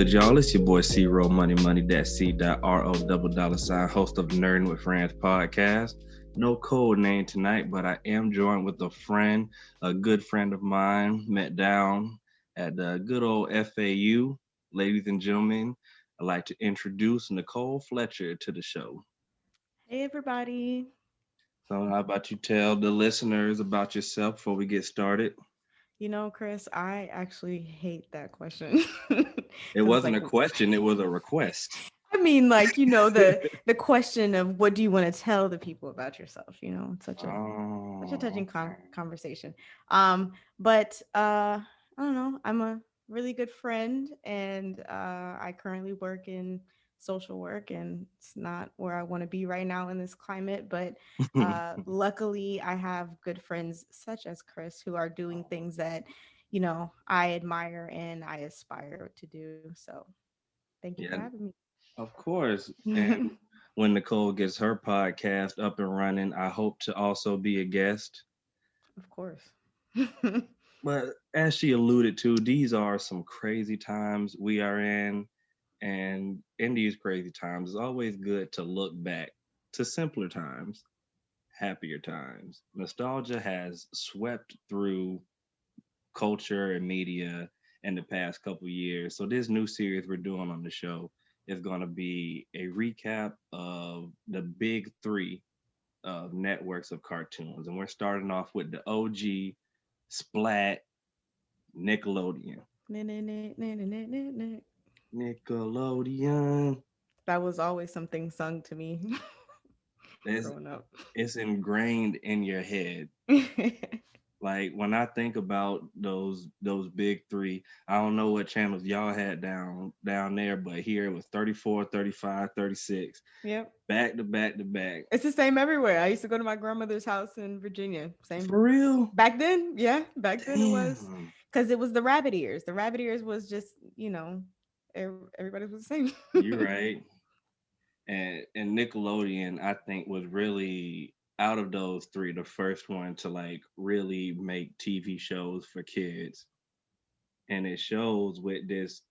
good, y'all? It's your boy C Roll Money Money. That's C.RO $, host of Nerding with Friends podcast. No code name tonight, but I am joined with a friend, a good friend of mine, met down at the good old FAU. Ladies and gentlemen, I'd like to introduce Nicole Fletcher to the show. Hey everybody. So, how about you tell the listeners about yourself before we get started? Chris, I actually hate that question. It Cuz it's wasn't like a question, it was a request. I mean like, the question of what do you want to tell the people about yourself, It's such a Oh, touching okay. conversation. But I don't know. I'm a really good friend and I currently work in social work and it's not where I want to be right now in this climate, but luckily I have good friends such as Chris who are doing things that, I admire and I aspire to do. So, thank you for Yeah, having of course. And me. when Nicole gets her podcast up and running, I hope to also be a guest. Of course. But as she alluded to, these are some crazy times we are in. And in these crazy times, it's always good to look back to simpler times, happier times. Nostalgia has swept through culture and media in the past couple years. So this new series we're doing on the show is going to be a recap of the big three of networks of cartoons, and we're starting off with the OG Splat Nickelodeon. Nickelodeon. That was always something sung to me It's, growing up. it's ingrained in your head. Like when I think about those big three, I don't know what channels y'all had down there, but here it was 34, 35, 36, Yep. back to back to back. It's the same everywhere. I used to go to my grandmother's house in Virginia. Same For real? back then. Yeah, back then it was Damn. because it was the rabbit ears. The rabbit ears was just, everybody was the same. You're right. And Nickelodeon, I think, was really out of those three the first one to like really make TV shows for kids. And it shows with this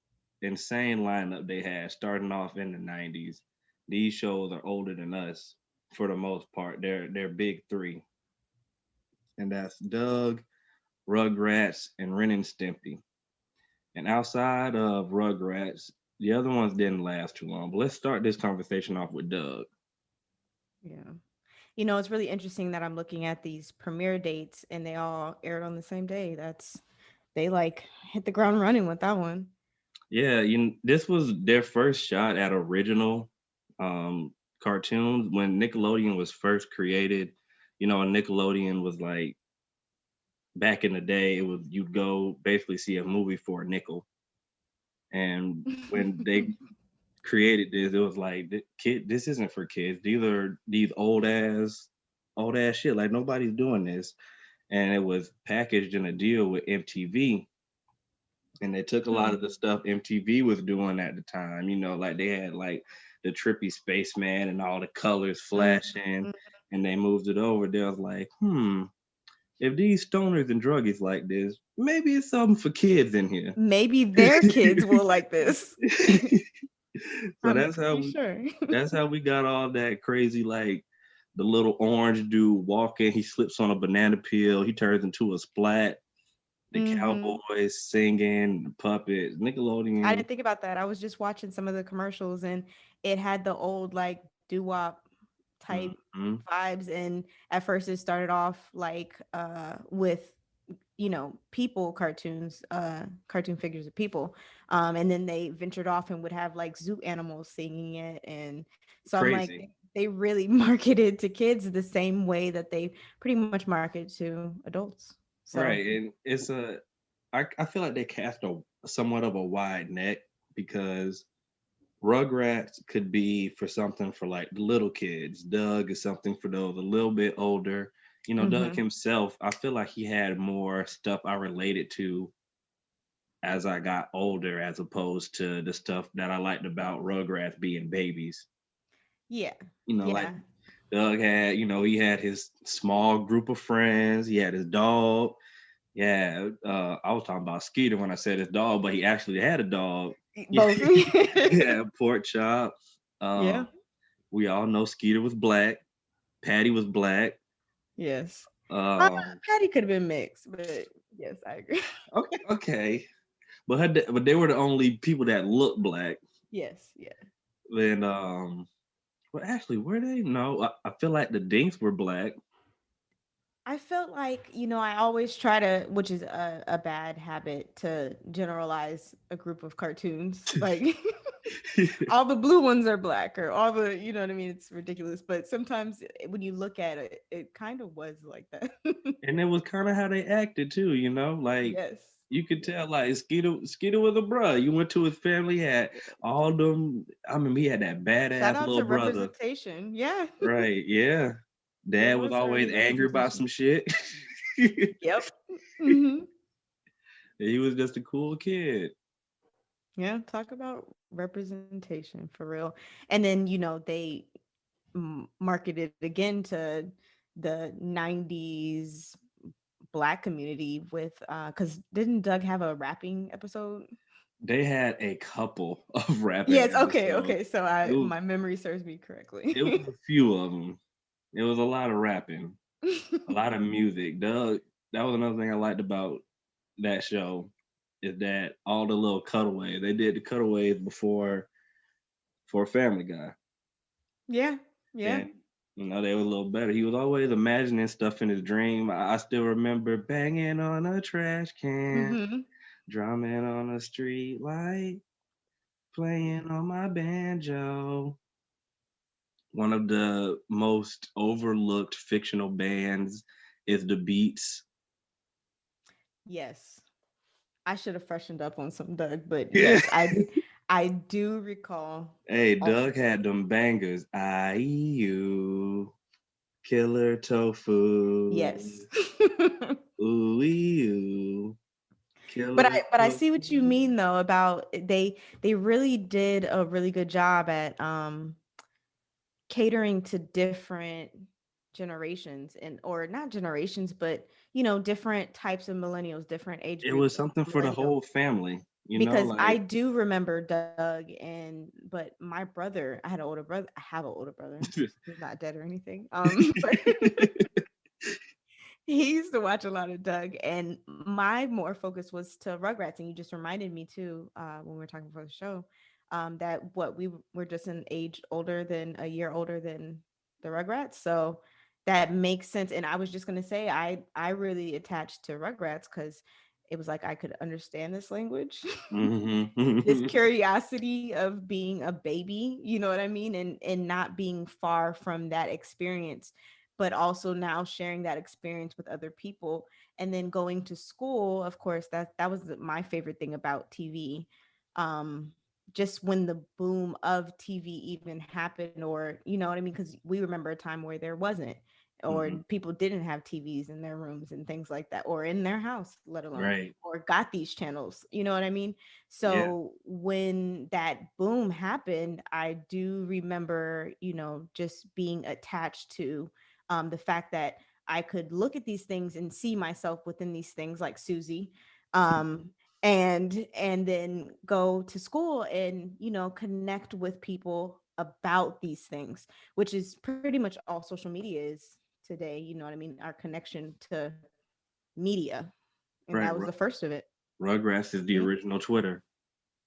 insane lineup they had starting off in the 90's. These shows are older than us for the most part. They're big three. And that's Doug, Rugrats, and Ren and Stimpy. And outside of Rugrats, the other ones didn't last too long. But let's start this conversation off with Doug. Yeah. It's really interesting that I'm looking at these premiere dates and they all aired on the same day. They like hit the ground running with that one. Yeah, this was their first shot at original um, cartoons when Nickelodeon was first created. Nickelodeon was like back in the day. It was you'd go basically see a movie for a nickel, and when they created this, it was like, Kid, this isn't for kids. These old ass shit. Like nobody's doing this." And it was packaged in a deal with MTV, and they took a lot of Hmm. the stuff MTV was doing at the time. Like they had like the trippy spaceman and all the colors Mm, flashing, mm. and they moved it over. They was like, if these stoners and druggies like this, maybe it's something for kids in here. Maybe their kids will like this. So I'm that's how pretty we sure. that's how we got all that crazy, like the little orange dude walking, he slips on a banana peel, he turns into a splat, the Hmm. cowboys singing, the puppets, I Nickelodeon. didn't think about that. I was just watching some of the commercials and it had the old like doo-wop type Mhm. vibes. And at first it started off like with people cartoons, cartoon figures of people. And then they ventured off and would have like zoo animals singing it. And so I'm like, Crazy. they really marketed to kids the same way that they pretty much market to adults. So Right. And I feel like they cast a somewhat of a wide net because Rugrats could be for something for like the little kids. Doug is something for those a little bit older. Doug mhm. himself, I feel like he had more stuff I related to as I got older, as opposed to the stuff that I liked about Rugrats being babies. Yeah. Like Yeah. Doug had, he had his small group of friends. He had his dog. Yeah, I was talking about Skeeter when I said his dog, but he actually had a dog. Both. Yeah, pork chop. Yeah. Um, we all know Skeeter was black. Patty was black. Yes. Um, Patty could have been mixed, but yes, I agree. okay, but but they were the only people that looked black. Yes. Yeah. Then, well, actually, were they? No, I feel like the Dinks were black. I felt like, I always try to, which is a bad habit, to generalize a group of cartoons. Like all the blue ones are black, or all the, you know what I mean? It's ridiculous. But sometimes when you look at it, it kind of was like that. And it was kind of how they acted too, like Yes. you could Yeah. tell like Skeeter was a bruh. You went to his family, had Yeah. all them. I mean, he had that Shout badass out little to brother, representation. Yeah. right? Yeah, There dad was was early always angry about representation. some shit. Yep. Hmm. He was just a cool kid. Yeah. Talk about representation for real. And then, they marketed again to the 90's black community with because didn't Doug have a rapping episode? They had a couple of rapping Yes. Okay. episodes. Okay. So It I was, my memory serves me it was correctly. a few of them. It was a lot of rapping, a lot of music. Doug, that was another thing I liked about that show is that all the little cutaways they did the cutaways before for Family Guy, Yeah. Yeah. and they were a little better. He was always imagining stuff in his dream. I still remember banging on a trash can, Hmm. drumming on a street light, playing on my banjo. One of the most overlooked fictional bands is the Beats. Yes. I should have freshened up on some Doug, but Yeah. yes, I do recall Hey, all of Doug it. had them bangers. IU, killer tofu. Yes. Ooh, ooh, But killer I see what you tofu. mean though about they really did a really good job at catering to different generations, and or not generations, but different types of millennials, different age It groups was of something for the millennials. whole family, Because I like do remember Doug, but my brother, I had an older brother. I have an older brother. He's not dead or anything. But he used to watch a lot of Doug, and my more focus was to Rugrats. And you just reminded me too, when we were talking for the show, that what we were just an age older than a year older than the Rugrats, so that makes sense. And I was just gonna say, I really attached to Rugrats because it was like I could understand this language. This hmm curiosity of being a baby, you know what I mean, and not being far from that experience, but also now sharing that experience with other people. And then going to school, of course, that was my favorite thing about TV. um just when the boom of TV even happened, or you know what I mean, because we remember a time where there wasn't, or hmm people didn't have TVs in their rooms and things like that, or in their house, let alone, right, or got these channels, you know what I mean. yeah, So when that boom happened, I do remember, just being attached to the fact that I could look at these things and see myself within these things, like Susie, um, and then go to school and connect with people about these things, which is pretty much all social media is today. You know what I mean? Our connection to media, and that right. was the first of it. Rugrats is the Yeah. original Twitter.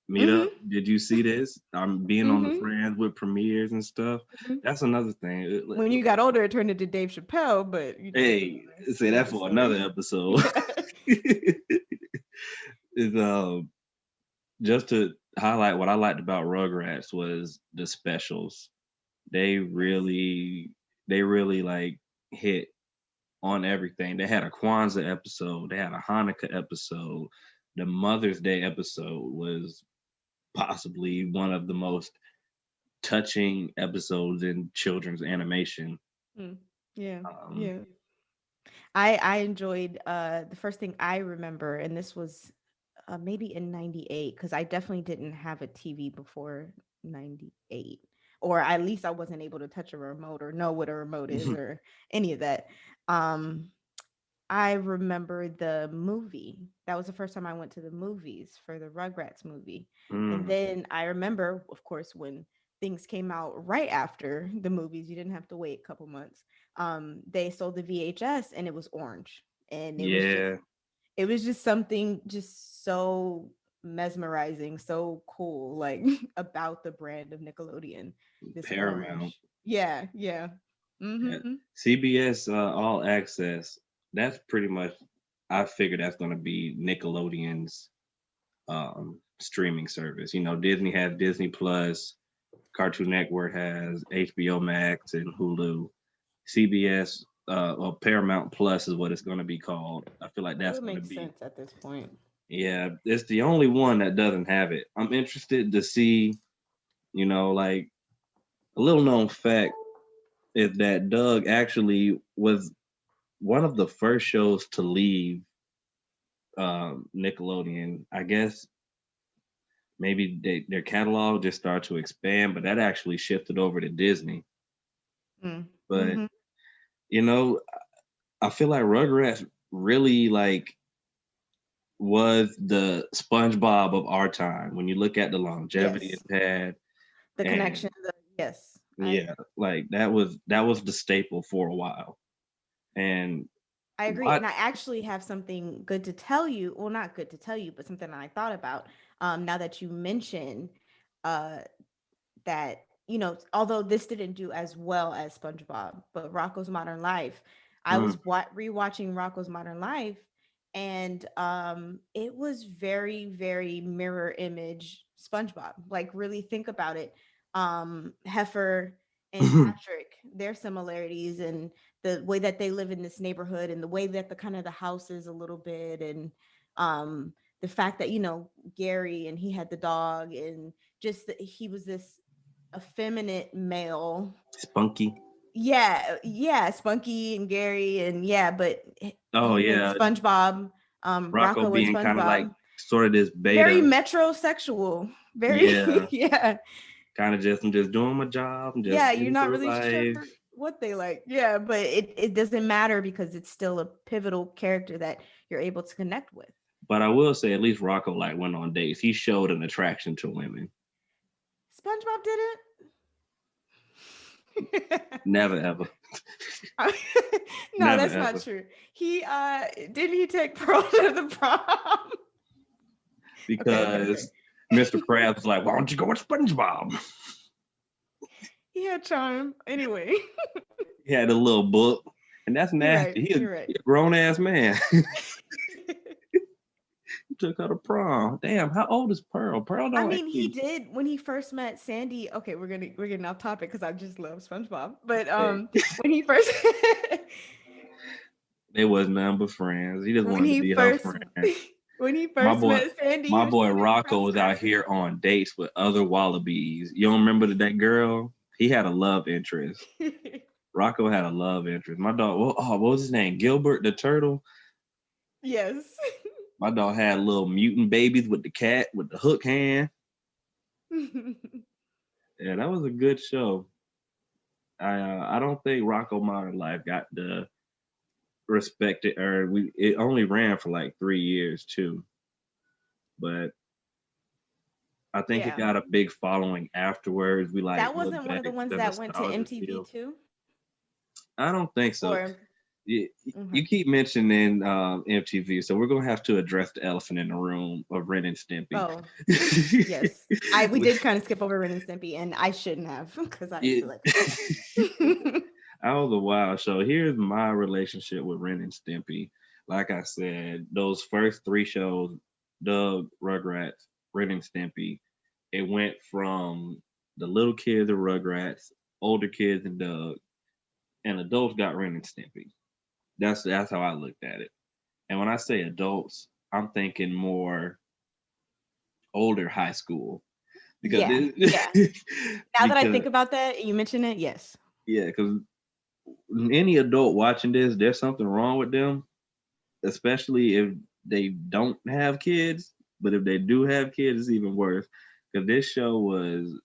Meet Hmm. up. Did you see this? I'm being on the Hmm. friends with premieres and stuff. Hmm. That's another thing. When you got older, it turned into Dave Chappelle, but Hey, say that another for another story. episode. Is just to highlight what I liked about Rugrats was the specials. They Yes. really, they really like hit on everything. They had a Kwanzaa episode. They had a Hanukkah episode. The Mother's Day episode was possibly one of the most touching episodes in children's animation. Mm. Yeah. Um, Yeah. I enjoyed the first thing I remember, and this was maybe in 98, because I definitely didn't have a TV before 98, or at least I wasn't able to touch a remote or know what a remote is or any of that. Um I remember the movie. That was the first time I went to the movies for the Rugrats movie. And Mm, then I remember, of course, when things came out right after the movies, you didn't have to wait a couple months. They sold the VHS and it was orange. And yeah, it was just something just so mesmerizing, so cool, like about the brand of Nickelodeon. This Paramount. orange. Yeah, yeah. Yeah. Mm-hmm. CBS All Access. That's pretty much. I figure that's going to be Nickelodeon's streaming service. You know, Disney has Disney Plus, Cartoon Network has HBO Max and Hulu. CBS or Paramount Plus is what it's going to be called. I feel like It that's would going to make be. sense at this point. Yeah, it's the only one that doesn't have it. I'm interested to see. You know, like a little known fact is that Doug actually was one of the first shows to leave Nickelodeon. I guess maybe their catalog just started to expand, but that actually shifted over to Disney. Mm. But Mhm. you know, I feel like Rugrats really like was the SpongeBob of our time. When you look at the longevity it Yes. had, The and connection, yes. yeah, like that was the staple for a while. And I agree. what? And I actually have something good to tell you. Well, not good to tell you, but something I thought about now that you mention uh that, although this didn't do as well as SpongeBob, but Rocco's Modern Life, I Mm, was rewatching Rocco's Modern Life, and it was very, very mirror image SpongeBob. Like, really think about it. Heifer and Patrick, their similarities, and the way that they live in this neighborhood, and the way that the kind of the house is a little bit, and the fact that Gary, and he had the dog, and just that he was this effeminate male. Spunky. Yeah, yeah, Spunky and Gary, and yeah, but Oh him and yeah, SpongeBob, Rocco Rocco and being kind of like SpongeBob, sort of this very beta. metrosexual, very Yeah, yeah, kind of just I'm just doing my job, I'm just yeah. You're getting not through really sure life. what they like, yeah, but it doesn't matter because it's still a pivotal character that you're able to connect with. But I will say, at least Rocco like went on dates. He showed an attraction to women. SpongeBob didn't. Never ever, No, never that's not ever. true. He didn't he take Pearl to the prom? Okay, okay, okay. Because Mr. Krabs was like, "Why don't you go with SpongeBob?" He had charm. Anyway, He had a little book, and that's you're right. nasty. He You're he right. a grown ass man. He took her to prom. Damn, how old is Pearl? Pearl I don't mean, he actually. did when he first met Sandy. Okay, we're getting off topic because I just love SpongeBob. But Hey, when he first they was none but friends. He just when wanted to he be her first friend. when he My first boy, met Sandy, he my was boy trying to Rocco impress was out her. here on dates with other wallabies. You don't remember that girl? He had a love interest. Rocco had a love interest. My dog, what was his name? Gilbert the turtle. Yes. My dog had little mutant babies with the cat with the hook hand. Yeah, that was a good show. I don't think Rocco Modern Life got the respect it earned. It only ran for like 3 years too, but I think it Yeah. got a big following afterwards. We like That look wasn't one back of the at ones the that went to nostalgia MTV feel. too? I don't think so. Or You, okay. you keep mentioning MTV, so we're gonna have to address the elephant in the room of Ren and Stimpy. Oh, yes. We did kind of skip over Ren and Stimpy, and I shouldn't have because I feel It, like I was a wild show. Here's my relationship with Ren and Stimpy. Like I said, those first three shows, Doug, Rugrats, Ren and Stimpy, it went from the little kids of Rugrats, older kids and Doug, and adults got Ren and Stimpy. That's how I looked at it. And when I say adults, I'm thinking more older high school because yeah, yeah. Now that I because think about that, you mention it, yes. yeah, because any adult watching this, there's something wrong with them, especially if they don't have kids. But if they do have kids, it's even worse because this show was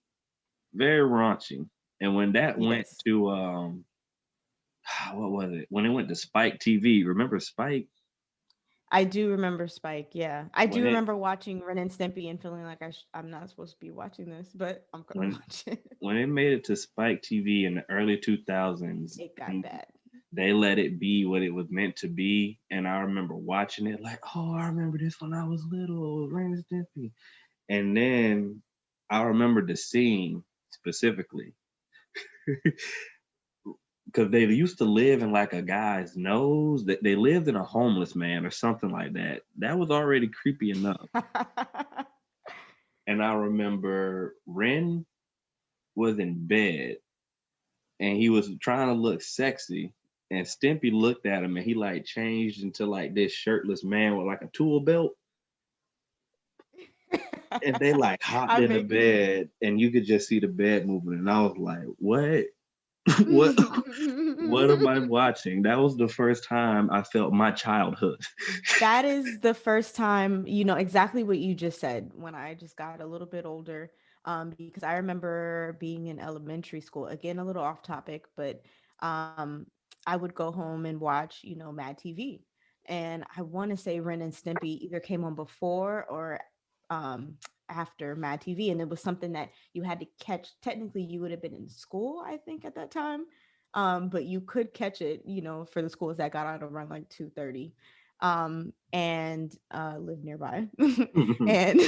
very raunchy. And when that went Yes. to what was it? When it went to Spike TV, remember Spike? I do remember Spike. Yeah, I When do it remember watching Ren and Stimpy and feeling like I'm not supposed to be watching this, but I'm gonna when watch it. when it made it to Spike TV in the early 2000s, It got and bad. they let it be what it was meant to be. And I remember watching it like, oh, I remember this when I was little, Ren and Stimpy. And then I remember the scene specifically because they used to live in like a guy's nose. That they lived in a homeless man or something like that. That was already creepy enough. And I remember Ren was in bed and he was trying to look sexy. And Stimpy looked at him and he like changed into like this shirtless man with like a tool belt. And they like hopped I in the make bed and you could just see the bed moving. And I was like, what? what what am I watching? That was the first time I felt my childhood. That is the first time, exactly what you just said when I just got a little bit older. Because I remember being in elementary school, again, a little off topic, but um, I would go home and watch, Mad TV. And I want to say Ren and Stimpy either came on before or um, after Mad TV. And it was something that you had to catch. Technically, you would have been in school, I think, at that time. But you could catch it, for the schools that got out around like 2:30 and live nearby. And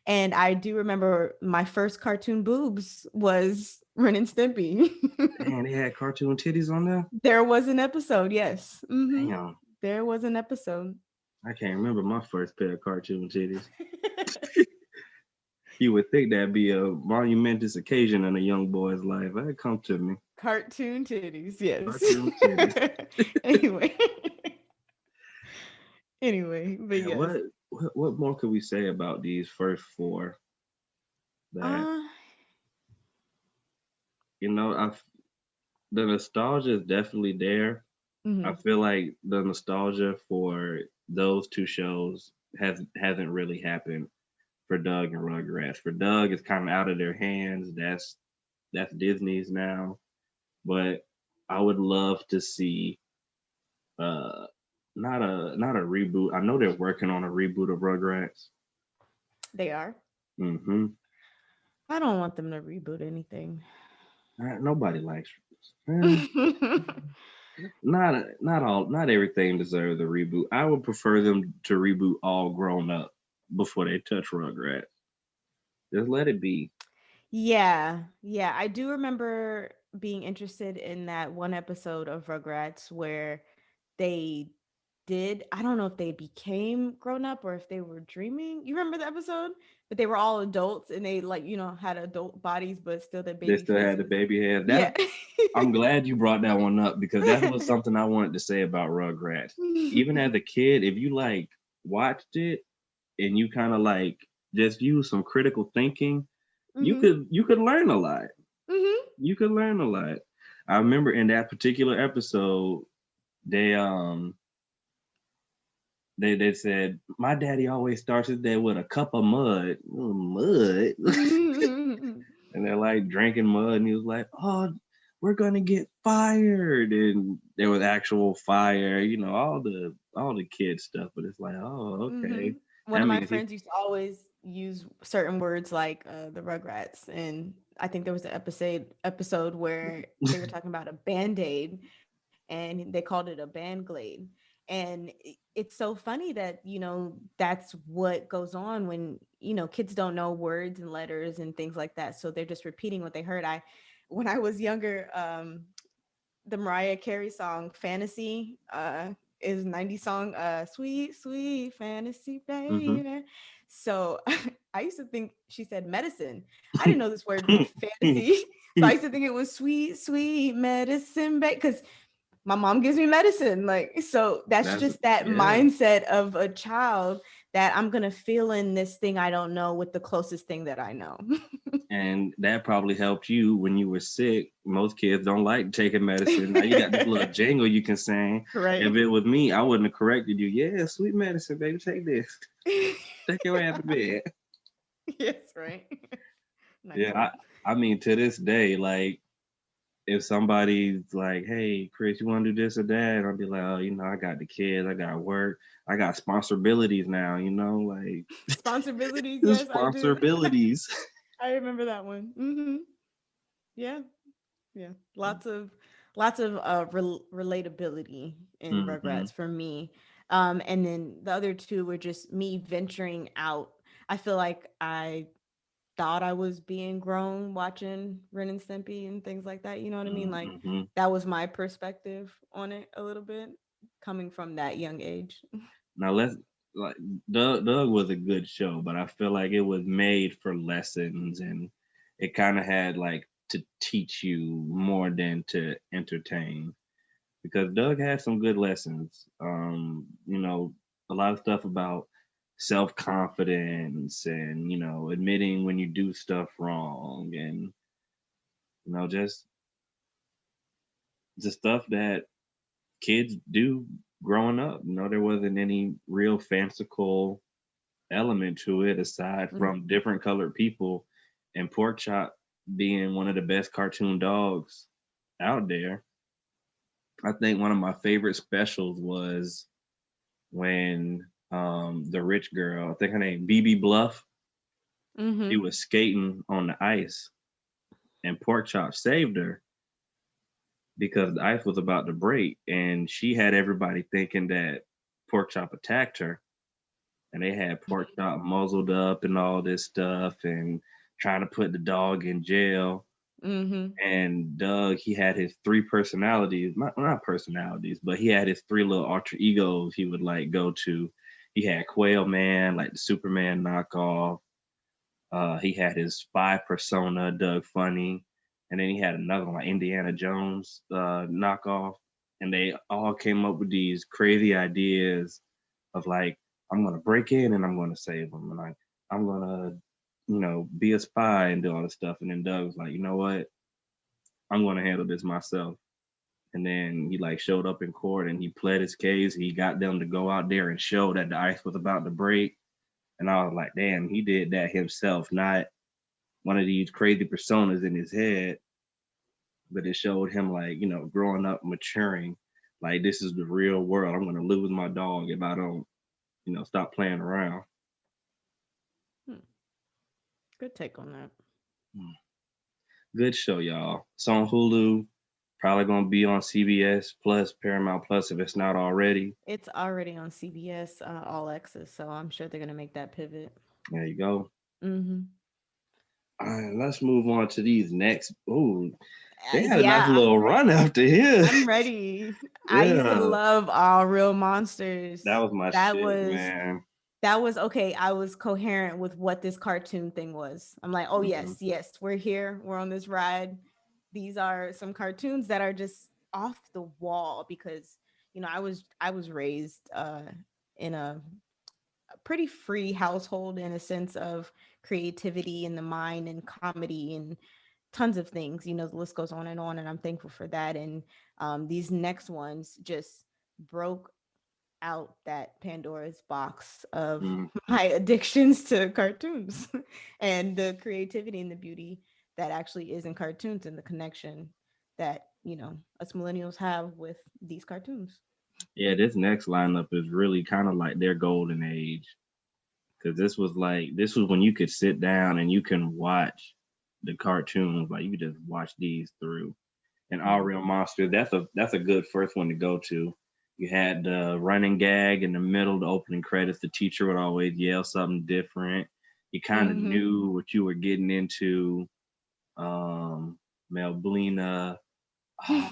and I do remember my first cartoon boobs was Ren and Stimpy. Damn, they had cartoon titties on there. There was an episode, yes. Damn, There was an episode. I can't remember my first pair of cartoon titties. You would think that'd be a monumentous occasion in a young boy's life. That come to me. Cartoon titties, yes. Cartoon titties. Anyway. Anyway, but Yeah, yes. what more could we say about these first four? That Uh you know, I the nostalgia is definitely there. I mhm. feel like the nostalgia for those two shows hasn't really happened for Doug and Rugrats. For Doug, it's kind of out of their hands. That's Disney's now. But I would love to see uh not a reboot. I know they're working on a reboot of Rugrats. They are. Mm-hmm. I don't want them to reboot anything. Nobody likes. Eh, not everything deserves a reboot. I would prefer them to reboot all grown up before they touch Rugrats. Just let it be. Yeah, yeah. I do remember being interested in that one episode of Rugrats where they I don't know if they became grown up or if they were dreaming. You remember the episode? But they were all adults and they like, had adult bodies, but still the They baby still had the faces. baby hairs. Yeah. I'm glad you brought that one up because that was something I wanted to say about Rugrats. Even as a kid, if you like watched it and you kind of like just use some critical thinking, Hmm. you could learn a lot. Hmm. You could learn a lot. I remember in that particular episode, they they said my daddy always starts his day with a cup of mud. Mud. And they're like drinking mud, and he was like, "Oh, we're gonna get fired," and there was actual fire, all the kid stuff. But it's like, oh, Hmm. okay, One that of my means he. friends used to always use certain words like the Rugrats, and I think there was an episode where they were talking about a Band-Aid, and they called it a band glade. And it's so funny that that's what goes on when kids don't know words and letters and things like that, so they're just repeating what they heard. When I was younger, the Mariah Carey song Fantasy is 90s song, sweet sweet fantasy Hmm. baby. So I used to think she said medicine. I didn't know this word meant fantasy. So I used to think it was sweet sweet medicine baby, because my mom gives me medicine. Like, so that's That's just that yeah. mindset of a child, that I'm gonna fill in this thing I don't know with the closest thing that I know. And that probably helped you when you were sick. Most kids don't like taking medicine. Now you got this little jingle you can sing. If Right. it was me, I wouldn't have corrected you. Yeah, sweet medicine, baby. Take this. Take your ass to bed. Yes, right. Yeah, Nice one. I mean, to this day, like if somebody's like, "Hey, Chris, you want to do this or that?" and I'll be like, "Oh, I got the kids, I got work, I got responsibilities now, like Responsibilities, yes, I do. responsibilities." I remember that one. Yeah, yeah. Lots of relatability in Hmm. Rugrats for me. And then the other two were just me venturing out. I feel like I thought I was being grown watching Ren and Stimpy and things like that. You know what I mean? Like Hmm. that was my perspective on it a little bit, coming from that young age. Now let's like Doug was a good show, but I feel like it was made for lessons and it kind of had like to teach you more than to entertain because Doug had some good lessons. A lot of stuff about self confidence and admitting when you do stuff wrong and just the stuff that kids do growing up. There wasn't any real fanciful element to it aside Mm. from different colored people and Pork Chop being one of the best cartoon dogs out there. I think one of my favorite specials was when the rich girl, I think her name BB Bluff, she Mm-hmm. was skating on the ice and Pork Chop saved her because the ice was about to break and she had everybody thinking that Pork Chop attacked her and they had Pork Chop muzzled up and all this stuff and trying to put the dog in jail. Mm-hmm. And Doug, he had his three personalities, not personalities, but he had his three little alter egos he would like go to. He had Quail Man, like the Superman knockoff. He had his spy persona, Doug Funny, and then he had another one, like Indiana Jones knockoff. And they all came up with these crazy ideas of like, I'm gonna break in and I'm gonna save them, and I'm gonna, be a spy and do all this stuff. And then Doug was like, you know what? I'm gonna handle this myself. And then he like showed up in court and he pled his case. He got them to go out there and show that the ice was about to break. And I was like, damn, he did that himself, not one of these crazy personas in his head, but it showed him like, growing up, maturing. Like this is the real world. I'm gonna lose my dog if I don't, stop playing around. Hmm. Good take on that. Hmm. Good show, y'all. It's on Hulu. Probably gonna be on CBS Plus, Paramount Plus if it's not already. It's already on CBS All Access, so I'm sure they're gonna make that pivot. There you go. Mm-hmm. All right, let's move on to these next. Ooh, they had a nice Yeah, little I'm run ready. after here. I'm ready. I used to Yeah, love All Real that Monsters. was my That shit, was man. that was okay. I was coherent with what this cartoon thing was. I'm like, oh Hmm. yes, yes, we're here. We're on this ride. These are some cartoons that are just off the wall because I was raised in a pretty free household in a sense of creativity in the mind and comedy and tons of things. The list goes on, and I'm thankful for that. And these next ones just broke out that Pandora's box of Hmm. my addictions to cartoons and the creativity and the beauty that actually is in cartoons and the connection that, us millennials have with these cartoons. Yeah, this next lineup is really kind of like their golden age because this was when you could sit down and you can watch the cartoons, like you could just watch these through. And All Mm-hmm. Real Monster, that's a good first one to go to. You had the running gag in the middle, the opening credits. The teacher would always yell something different. You kind of Mm-hmm. knew what you were getting into. Melblina, oh,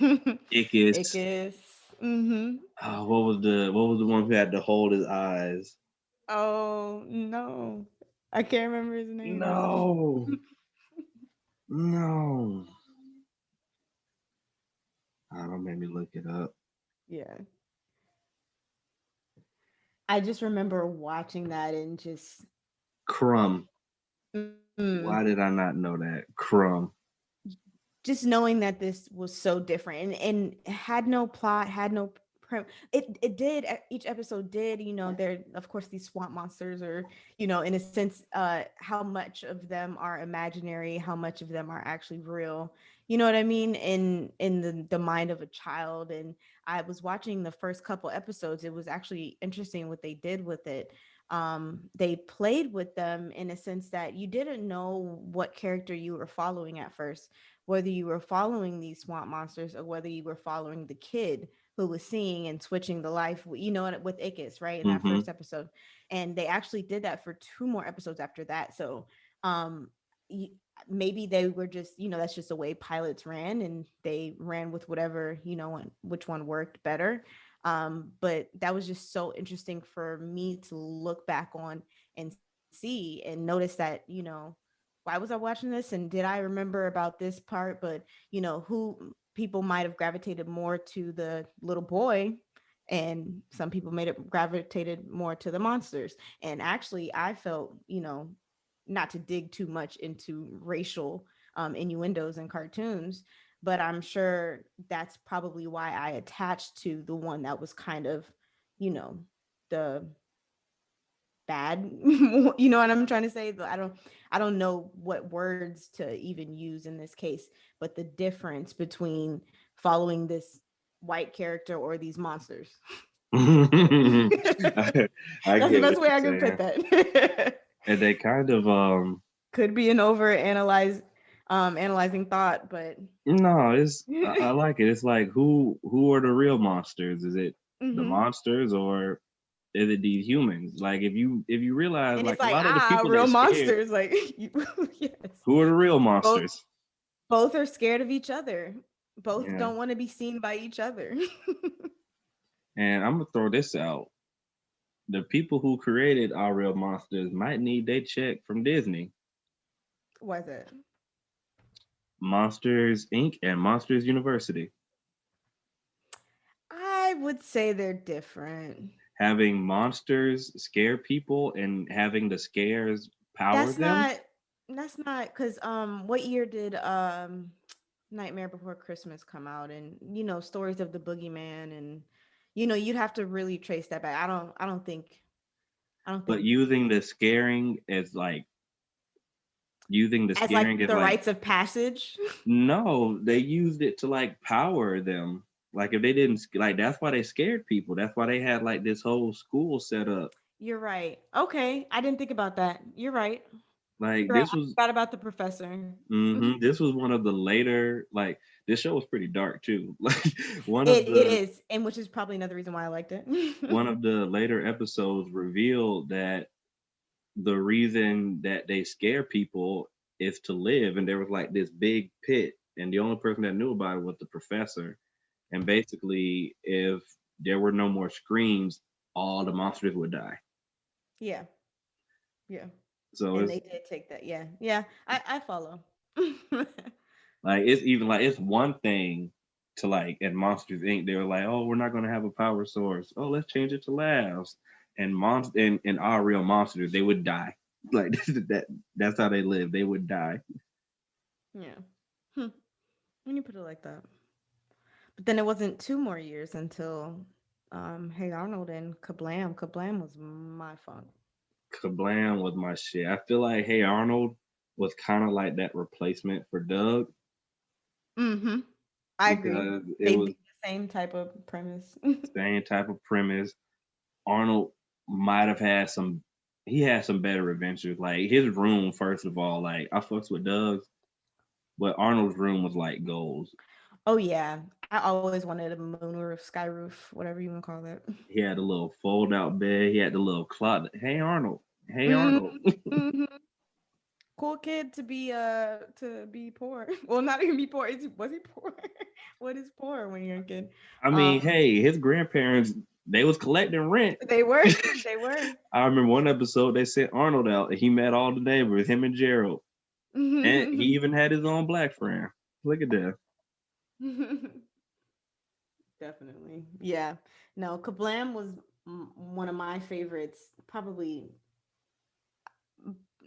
Ickis. Ickis. Mm-hmm. Oh, what was the one who had to hold his eyes? Oh no. I can't remember his name. No, no. Oh, don't make me look it up. Yeah. I just remember watching that and Crumb. mm, Why did I not know that? Crumb. just knowing that this was so different and had no plot, had no it did, each episode did, there, of course, these swamp monsters are, in a sense, how much of them are imaginary, how much of them are actually real, you know what I mean, in the mind of a child. And I was watching the first couple episodes. It was actually interesting what they did with it. They played with them in a sense that you didn't know what character you were following at first, whether you were following these swamp monsters or whether you were following the kid who was seeing and switching the life, with Ickis, right, in that Mm-hmm. first episode. And they actually did that for two more episodes after that. So um maybe they were just, that's just the way pilots ran, and they ran with whatever, which one worked better. But that was just so interesting for me to look back on and see and notice that, why was I watching this, and did I remember about this part? But who people might have gravitated more to the little boy, and some people made it gravitated more to the monsters. And actually, I felt, not to dig too much into racial innuendos in cartoons, but I'm sure that's probably why I attached to the one that was kind of, you know, the bad. You know what I'm trying to say? I don't know what words to even use in this case, but the difference between following this white character or these monsters. I, I That's the get best what way you're I can put saying. that. And they kind of Could be an over analyzing thought, but no, I like it. It's like who are the real monsters? Is it the hmm monsters or is it these humans? Like if you realize and like it's a like, lot of the people real that scared, monsters, like yes. who are the real both monsters? both are scared of each other. Both Yeah. don't want to be seen by each other. And I'm gonna throw this out. The people who created our real monsters might need their check from Disney. Was it? Monsters Inc. and Monsters University. I would say they're different. Having monsters scare people and having the scares power That's them. not because what year did Nightmare Before Christmas come out? And stories of the boogeyman, and you'd have to really trace that back. I don't think But using the as like scaring as the like rites of passage. no, they used it to like power them. Like if they didn't like that's why they scared people. That's why they had like this whole school set up. You're right. Okay, I didn't think about that. You're right. Like You're right. this I was forgot about the professor. this was one of the later like this show was pretty dark too. Like one of It the is, and which is probably another reason why I liked it. one of the later episodes revealed that the reason that they scare people is to live. And there was like this big pit, and the only person that knew about it was the professor. And basically, if there were no more screams, all the monsters would die. Yeah, yeah, So and it's they did take that. Yeah, yeah, I follow. like it's even like it's one thing to like at Monsters Inc. They were like, oh, we're not gonna have a power source. Oh, let's change it to laughs. And and our real monsters, they would die. Like that's how they live. They would die. Yeah, when you put it like that. But then it wasn't two more years until Hey Arnold and KaBlam. KaBlam was my funk. KaBlam was my shit. I feel like Hey Arnold was kind of like that replacement for Doug Mm-hmm. I agree. because it They was did the same type of premise. same type of premise. Arnold might have had he had some better adventures. Like his room, first of all, like I fucks with Doug's, but Arnold's room was like gold. Oh yeah, I always wanted a moonroof, sky roof, whatever you want to call that. He had a little fold out bed. He had the little clock. Hey Arnold. Hey Arnold. Mm-hmm. Cool kid to be poor. Well, not even be poor. Was he poor? What is poor when you're a kid? I mean, Um, hey, his grandparents they was collecting rent. they were, they were. I remember one episode they sent Arnold out and he met all the neighbors, him and Gerald. And he even had his own black friend. Look at that. Definitely, yeah. No, KaBlam was one of my favorites. Probably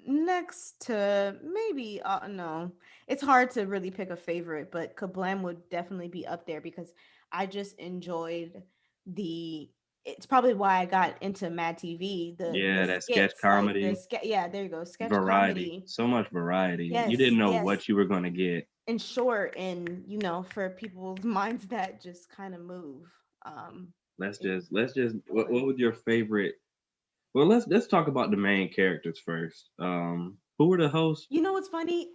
next to maybe no, it's hard to really pick a favorite, but KaBlam would definitely be up there because I just enjoyed the it's probably why I got into Mad TV, the Yeah, that sketch skits, like comedy, yeah, there you go, sketch variety, comedy. so much variety. You Yes, didn't know yes. what you were gonna get. And short, and for people's minds that just kind of move. Um it Let's just short. what was your favorite? Well, let's talk about the main characters first. Who were the hosts? You know what's funny?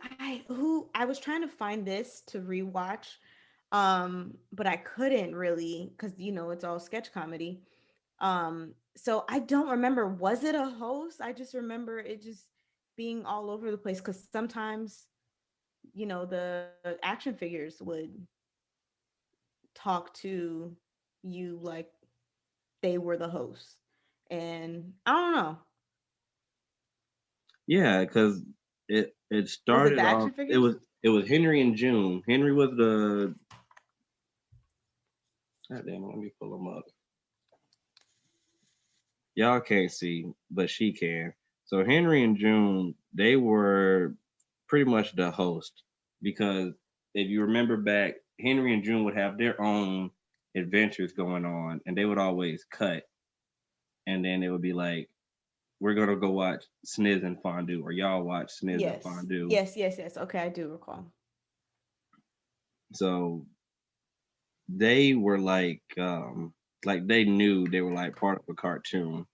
I was trying to find this to rewatch, but I couldn't really because it's all sketch comedy. So I don't remember. Was it a host? I just remember it just being all over the place because sometimes the action figures would talk to you like they were the host, and I don't know. Yeah, because it Was it started the off. action figures? It was Henry and June. Henry was the. God damn it, let me pull them up. Y'all can't see, but she can. So Henry and June, they were pretty much the host because if you remember back, Henry and June would have their own adventures going on, and they would always cut, and then it would be like, "We're gonna go watch Sniz and Fondue," or "Y'all watch Sniz and Yes, Fondue." yes, yes, yes. Okay, I do recall. So they were like they knew they were like part of a cartoon.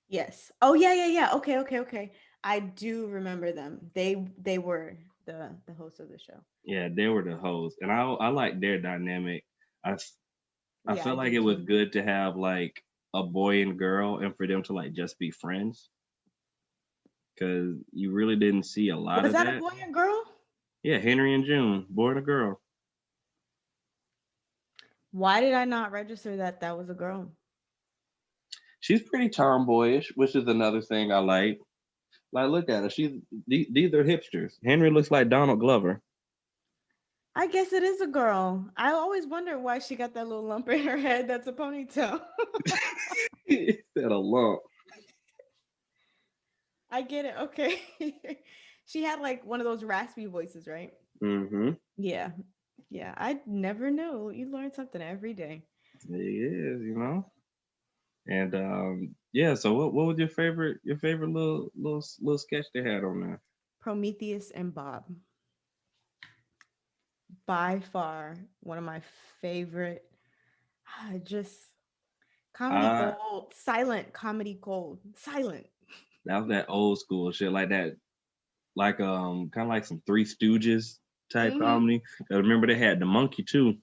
Yes. Oh yeah, yeah, yeah. Okay, okay, okay. I do remember them. They were the host of the show. Yeah, they were the hosts, and I like their dynamic. I I Yeah, I felt like do it was too. good to have like a boy and girl, and for them to like just be friends, because you really didn't see a lot Was of that a that. boy and girl? Yeah, Henry and June, boy and a girl. Why did I not register that that was a girl? She's pretty tomboyish, which is another thing I like. Like, look at her. These are hipsters. Henry looks like Donald Glover. I guess it is a girl. I always wonder why she got that little lump in her head that's a ponytail. Said a lump. I get it. Okay. She had like one of those raspy voices, right? Mm-hmm. Yeah. Yeah. I never know. You learn something every day. He is, you know. And yeah. So what was your favorite little sketch they had on there? Prometheus and Bob. By far one of my favorite. Just comedy I gold, silent comedy gold, silent. That was that old school shit, like that, like kind of like some Three Stooges type Hmm. comedy. I remember they had the monkey too.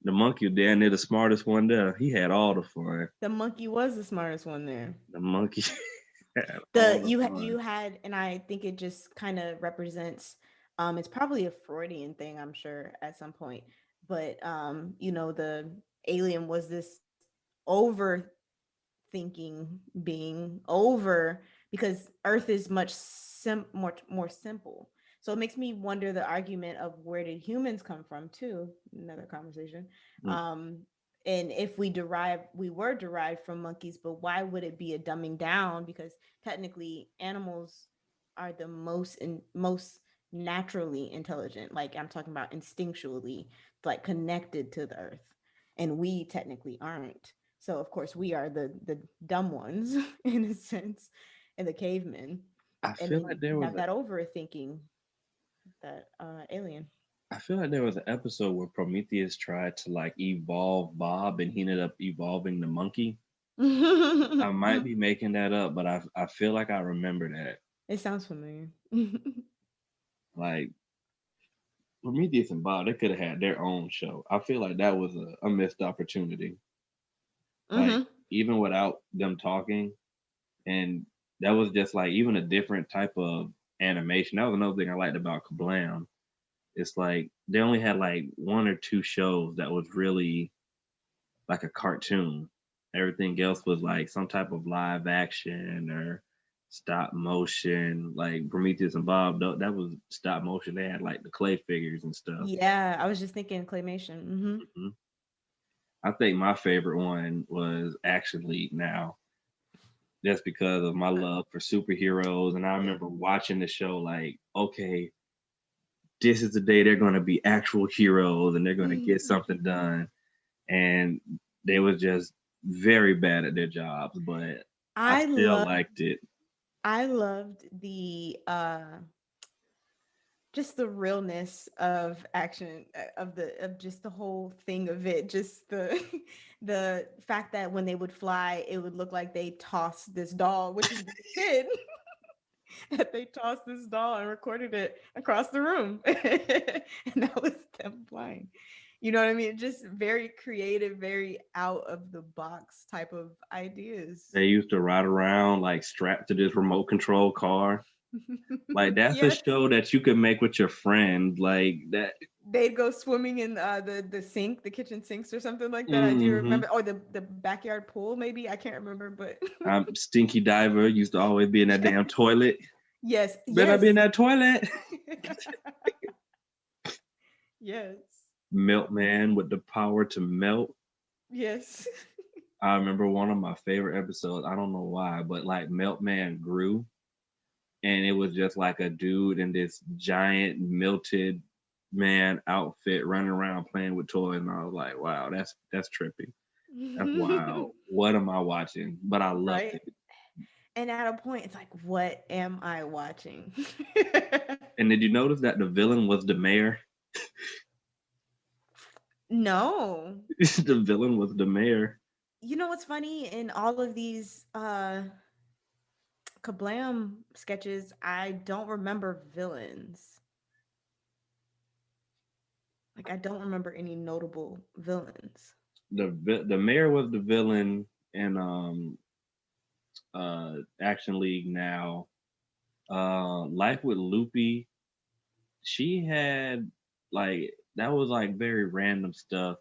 The monkey down there, the smartest one there. He had all the fun. The monkey was the smartest one there. The monkey had all The the you fun. had, and I think it just kind of represents. It's probably a Freudian thing, I'm sure, at some point. But the alien was this overthinking being over because Earth is much more simple. So it makes me wonder the argument of where did humans come from too. Another conversation. Mm. Um, and if we were derived from monkeys, but why would it be a dumbing down? Because technically, animals are the most naturally intelligent. Like I'm talking about instinctually, like connected to the earth, and we technically aren't. So of course we are the dumb ones in a sense, and the cavemen. I And feel then like there you was have a that overthinking, that alien. I feel like there was an episode where Prometheus tried to like evolve Bob and he ended up evolving the monkey. I might It be making that up, but I feel like I remember that. sounds familiar. Like Prometheus and Bob, they could have had their own show. I feel like that was a missed opportunity. Like Hmm. even without them talking, and that was just like even a different type of animation. That was another thing I liked about KaBlam. It's like they only had like one or two shows that was really like a cartoon. Everything else was like some type of live action or stop motion. Like Prometheus and Bob, that was stop motion. They had like the clay figures and stuff. Yeah, I was just thinking claymation. Hmm. Mhm. I think my favorite one was Action League now, just because of my love for superheroes. And I remember watching the show like, okay, this is the day they're going to be actual heroes and they're going to get something done. And they was just very bad at their jobs, but I I still love liked it. I loved the just the realness of action of just the whole thing of it, just the the fact that when they would fly it would look like they tossed this doll, which is what they did. That they tossed this doll and recorded it across the room. And that was them flying. You know what I mean? Just very creative, very out of the box type of ideas. They used to ride around like strapped to this remote control car. Like that's a Yes. show that you could make with your friend. Like that. They'd go swimming in the sink, the kitchen sinks or something like that. I do Hmm. remember, or the backyard pool, maybe. I can't remember, but Stinky Diver used to always be in that damn yes, toilet. yes, Better not be in yes, that toilet. yes, Milkman with the power to melt. yes. I remember one of my favorite episodes. I don't know why, but like Milkman grew, and it was just like a dude in this giant melted man outfit running around playing with toys, and I was like, wow, that's trippy. That's wild. What am I watching? But I loved Right. it. And at a point, it's like, what am I watching? And did you notice that the villain was the mayor? No. The villain was the mayor. You know what's funny? In all of these KaBlam sketches, I don't remember villains. Like, I don't remember any notable villains. The mayor was the villain in Action League now. Life with Loopy, she had like that was like very random stuff.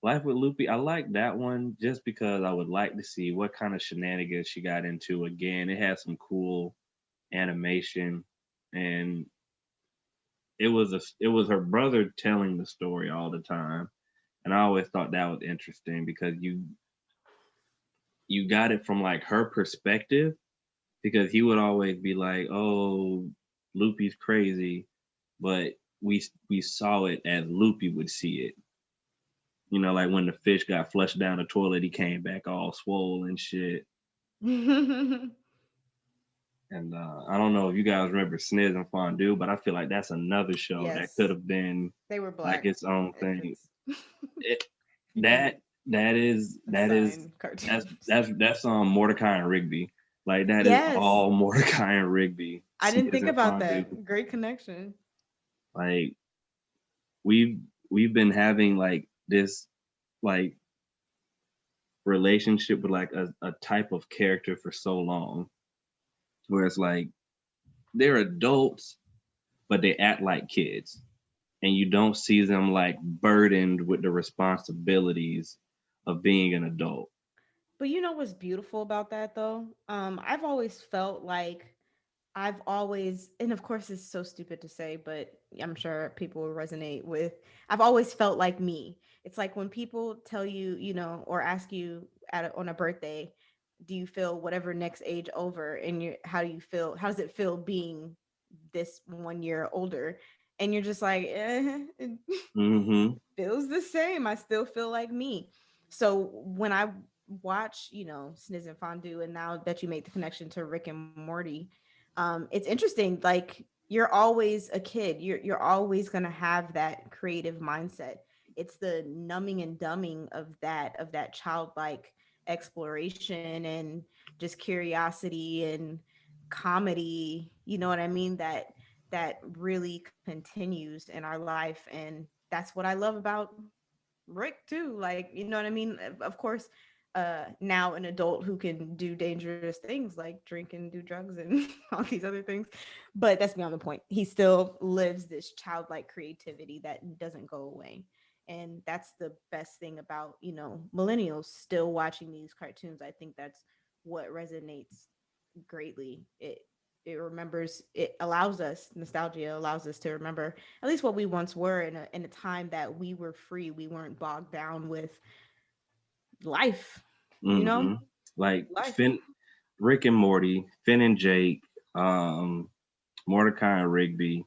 Life with Loopy, I like that one just because I would like to see what kind of shenanigans she got into. Again, it had some cool animation, and it was her brother telling the story all the time, and I always thought that was interesting because you got it from like her perspective because he would always be like, "Oh, Loopy's crazy," but we saw it as Loopy would see it. You know, like when the fish got flushed down the toilet, he came back all swole and shit. They And I don't know if you guys remember Sniz and Fondue, but I feel like that's another show that could Yes, have been they were like black. its own If thing. it's It, if you can that that is assign that's cartoons. that's that's Mordecai and Rigby. Like that is Yes, all Mordecai and Rigby, I didn't Sniz think and about Fondue. that. Great connection. Like we've we've been having like this like relationship with like a type of character for so long, where it's like they're adults, but they act like kids, and you don't see them like burdened with the responsibilities of being an adult. But you know what's beautiful about that though? I've always felt like I've always, and of course it's so stupid to say, but I'm sure people will resonate with. I've always felt like me. It's like when people tell you, you know, or ask you on a birthday, do you feel whatever next age over, and you how do you feel? How does it feel being this 1 year older? And you're just like, it Mm-hmm. feels the same. I still feel like me. So when I watch, Sniz and Fondue, and now that you make the connection to Rick and Morty, it's interesting. Like you're always a kid. You're always gonna have that creative mindset. It's the numbing and dumbing of that childlike exploration and just curiosity and comedy. You know what I mean? That really continues in our life, and that's what I love about Rick too. Like, you know what I mean? Of course, now an adult who can do dangerous things like drink and do drugs and all these other things. But that's beyond the point. He still lives this childlike creativity that doesn't go away. And that's the best thing about, millennials still watching these cartoons. I think that's what resonates greatly. It allows us, nostalgia allows us to remember at least what we once were in a time that we were free. We weren't bogged down with life, you know? Mm-hmm. Like Life. Rick and Morty, Finn and Jake, um, Mordecai and Rigby.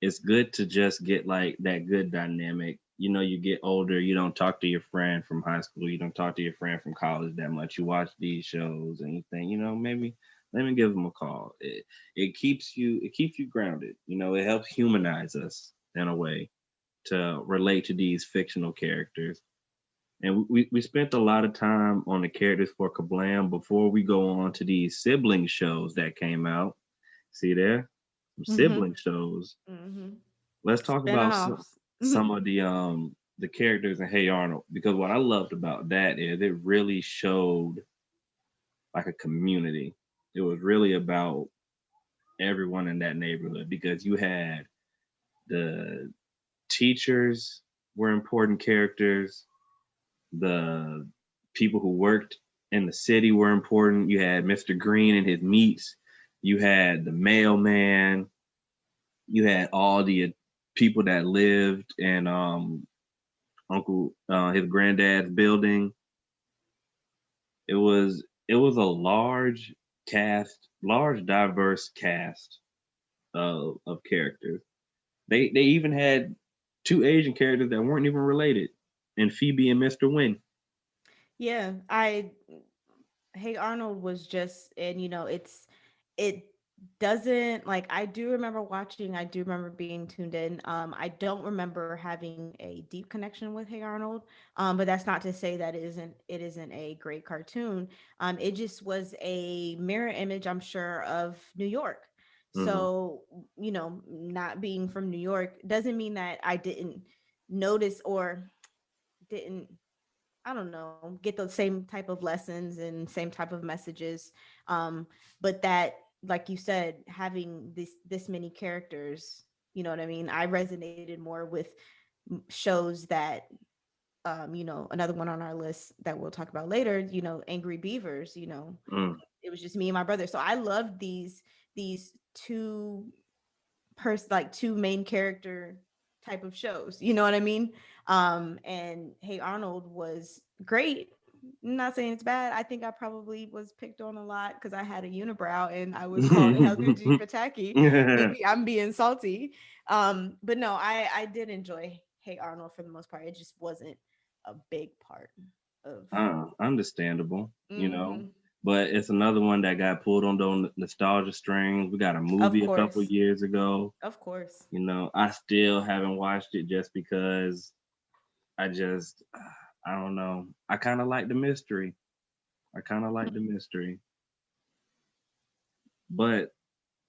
it's good to just get like that good dynamic. You get older, you don't talk to your friend from high school, you don't talk to your friend from college that much. You watch these shows and you think, maybe let me give them a call. It keeps you grounded. It helps humanize us in a way to relate to these fictional characters. And we spent a lot of time on the characters for KaBlam before we go on to these sibling shows that came out. See there? Some Mm-hmm. sibling shows. Mm-hmm. Let's talk about Spin-offs. some of the characters in Hey Arnold, because what I loved about that is it really showed like a community. It was really about everyone in that neighborhood, because you had the teachers were important characters, the people who worked in the city were important. You had Mr. Green and his meats. You had the mailman. You had all the people that lived in his granddad's building. It was a large diverse cast of characters. They even had two Asian characters that weren't even related, and Phoebe and Mr. Wynn. Yeah, I Hey Arnold was just, and it doesn't, like, I do remember watching, I do remember being tuned in. I don't remember having a deep connection with Hey Arnold. But that's not to say that it isn't a great cartoon. It just was a mirror image, I'm sure, of New York. Mhm. So, not being from New York doesn't mean that I didn't notice or didn't, I don't know, get the same type of lessons and same type of messages. Um, but that, like you said, having this many characters, you know what I mean? I resonated more with shows that, another one on our list that we'll talk about later, Angry Beavers, Mm. it was just me and my brother. So I loved these two main character type of shows. You know what I mean? And Hey Arnold was great. I'm not saying it's bad. I think I probably was picked on a lot because I had a unibrow and I was called Helga for tacky. Maybe I'm being salty. But no, I did enjoy Hey Arnold for the most part. It just wasn't a big part of. Understandable, Hmm. but it's another one that got pulled on those nostalgia strings. We got a Of movie a couple course, years ago. of course. I still haven't watched it just because I just, I don't know. I kind of like the mystery. I kind of like the mystery. But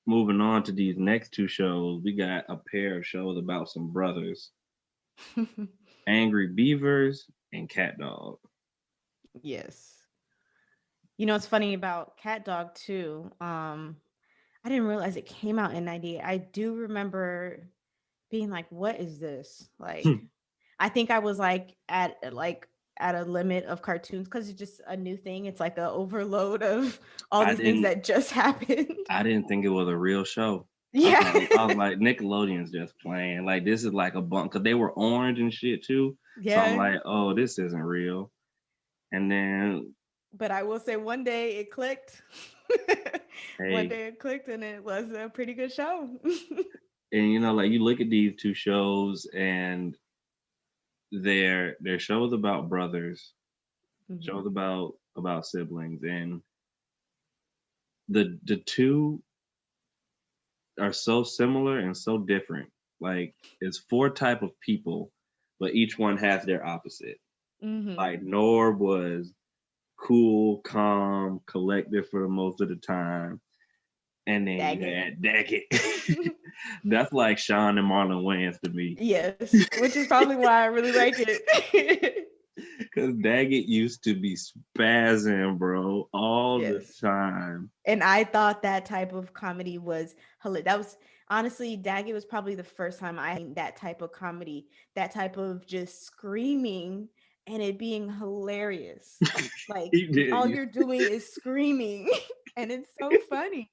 moving on to these next two shows, we got a pair of shows about some brothers, Angry Beavers and CatDog. Yes. It's funny about CatDog too. I didn't realize it came out in 98. I do remember being like, what is this? Like, I think I was at a limit of cartoons because it's just a new thing. It's like a overload of all I these things didn't that just happened. I didn't think it was a real show. Yeah. I was like, Nickelodeon's just playing. Like, this is like a bump, because they were orange and shit too. So I'm Yeah. like, oh, this isn't real. And then, But I will say one day it clicked. One hey, day it clicked and it was a pretty good show. and like you look at these two shows, and they're shows about brothers, Mhm. shows about siblings, and the two are so similar and so different. Like, it's four type of people, but each one has their opposite. Mhm. Like, Norb was cool, calm, collected for the most of the time. And then you Daggett. had Daggett. That's like Sean and Marlon Wayans to me. Yes, which is probably why I really like it. Because Daggett used to be spazzing, bro, all the Yes. time. And I thought that type of comedy was hilarious. That was honestly, Daggett was probably the first time I seen that type of comedy, that type of just screaming and it being hilarious. Like He did. all you're doing is screaming and it's so funny.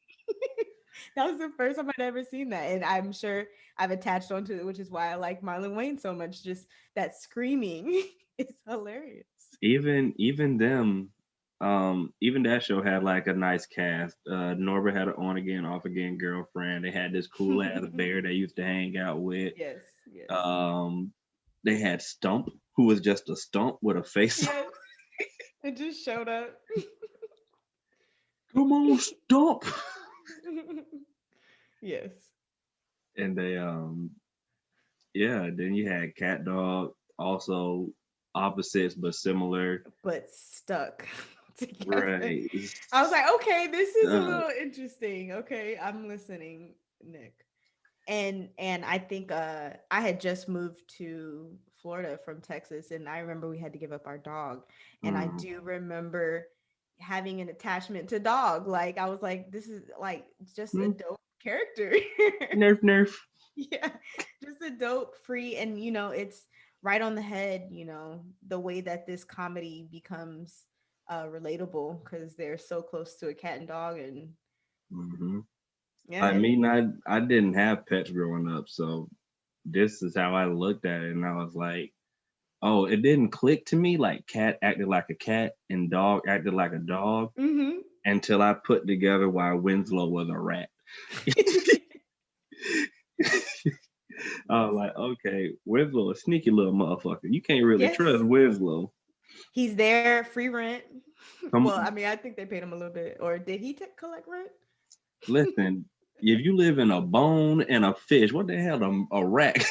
That was the first time I'd ever seen that. And I'm sure I've attached onto it, which is why I like Marlon Wayne so much. Just that screaming is hilarious. Even them. Even that show had like a nice cast. Norbert had an on again, off again girlfriend. They had this cool ass bear they used to hang out with. Yes, yes, Um, they had Stump, who was just a stump with a face. yes. It just showed up. Come on, Stump. Yes, And they yeah, then you had CatDog, also opposites but similar. but stuck together. Right. I was like, okay, this is a Uh, little interesting. Okay, I'm listening, Nick. And I think I had just moved to Florida from Texas, and I remember we had to give up our dog, and I mm, do remember having an attachment to dog. Like I was like, this is like just a mm, dope character. nerf nerf. Yeah, just a dope free, and it's right on the head. The way that this comedy becomes relatable because they're so close to a cat and dog, and Hmm. yeah, I mean, I didn't have pets growing up, so this is how I looked at it, and I was like, oh, it didn't click to me like cat acted like a cat and dog acted like a dog mm-hmm. until I put together why Winslow was a rat. I was Yes. like, okay, Winslow, a sneaky little motherfucker. You can't really trust Yes. Winslow. He's there, free rent. Well, I Come, mean, I think they paid him a little bit, or did he collect rent? listen. If you live in a bone and a fish, what the hell a rat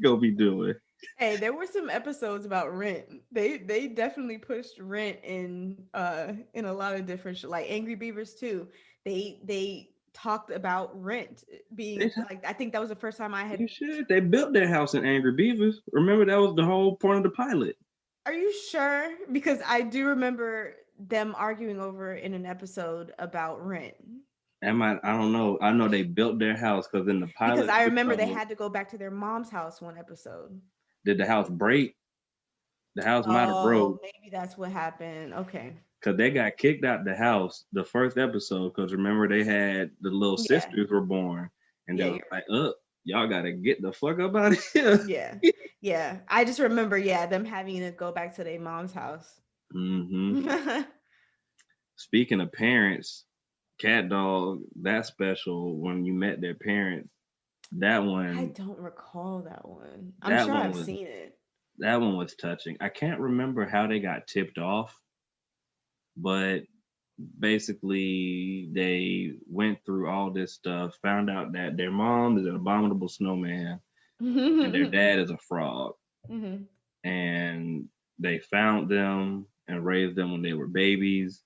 gonna be doing? Hey, there were some episodes about rent. They definitely pushed rent in a lot of different like Angry Beavers too. They talked about rent They, being like I think that was the first time I had. you should. They built their house in Angry Beavers. Remember that was the whole point of the pilot. Are you sure? Because I do remember them arguing over in an episode about rent. Am I don't know. I know they built their house because in the Because pilot I remember they episode, had to go back to their mom's house one episode. did the house break? The house might have Oh, broke maybe that's what happened. Okay. because they got kicked out the house the first episode. Because remember they had the little Yeah. sisters were born, and they Yeah, was you're like, right. y'all gotta get the fuck up out of here." Yeah. Yeah. I just remember, yeah, them having to go back to their mom's house. Hmm. I Speaking of parents, Cat Dog, that special when you met their parents, that one, don't recall that one. I'm that sure one I've was seen it. that one was touching. I can't remember how they got tipped off, but basically they went through all this stuff, found out that their mom is an abominable snowman and their dad is a frog. Hmm. And they found them and raised them when they were babies.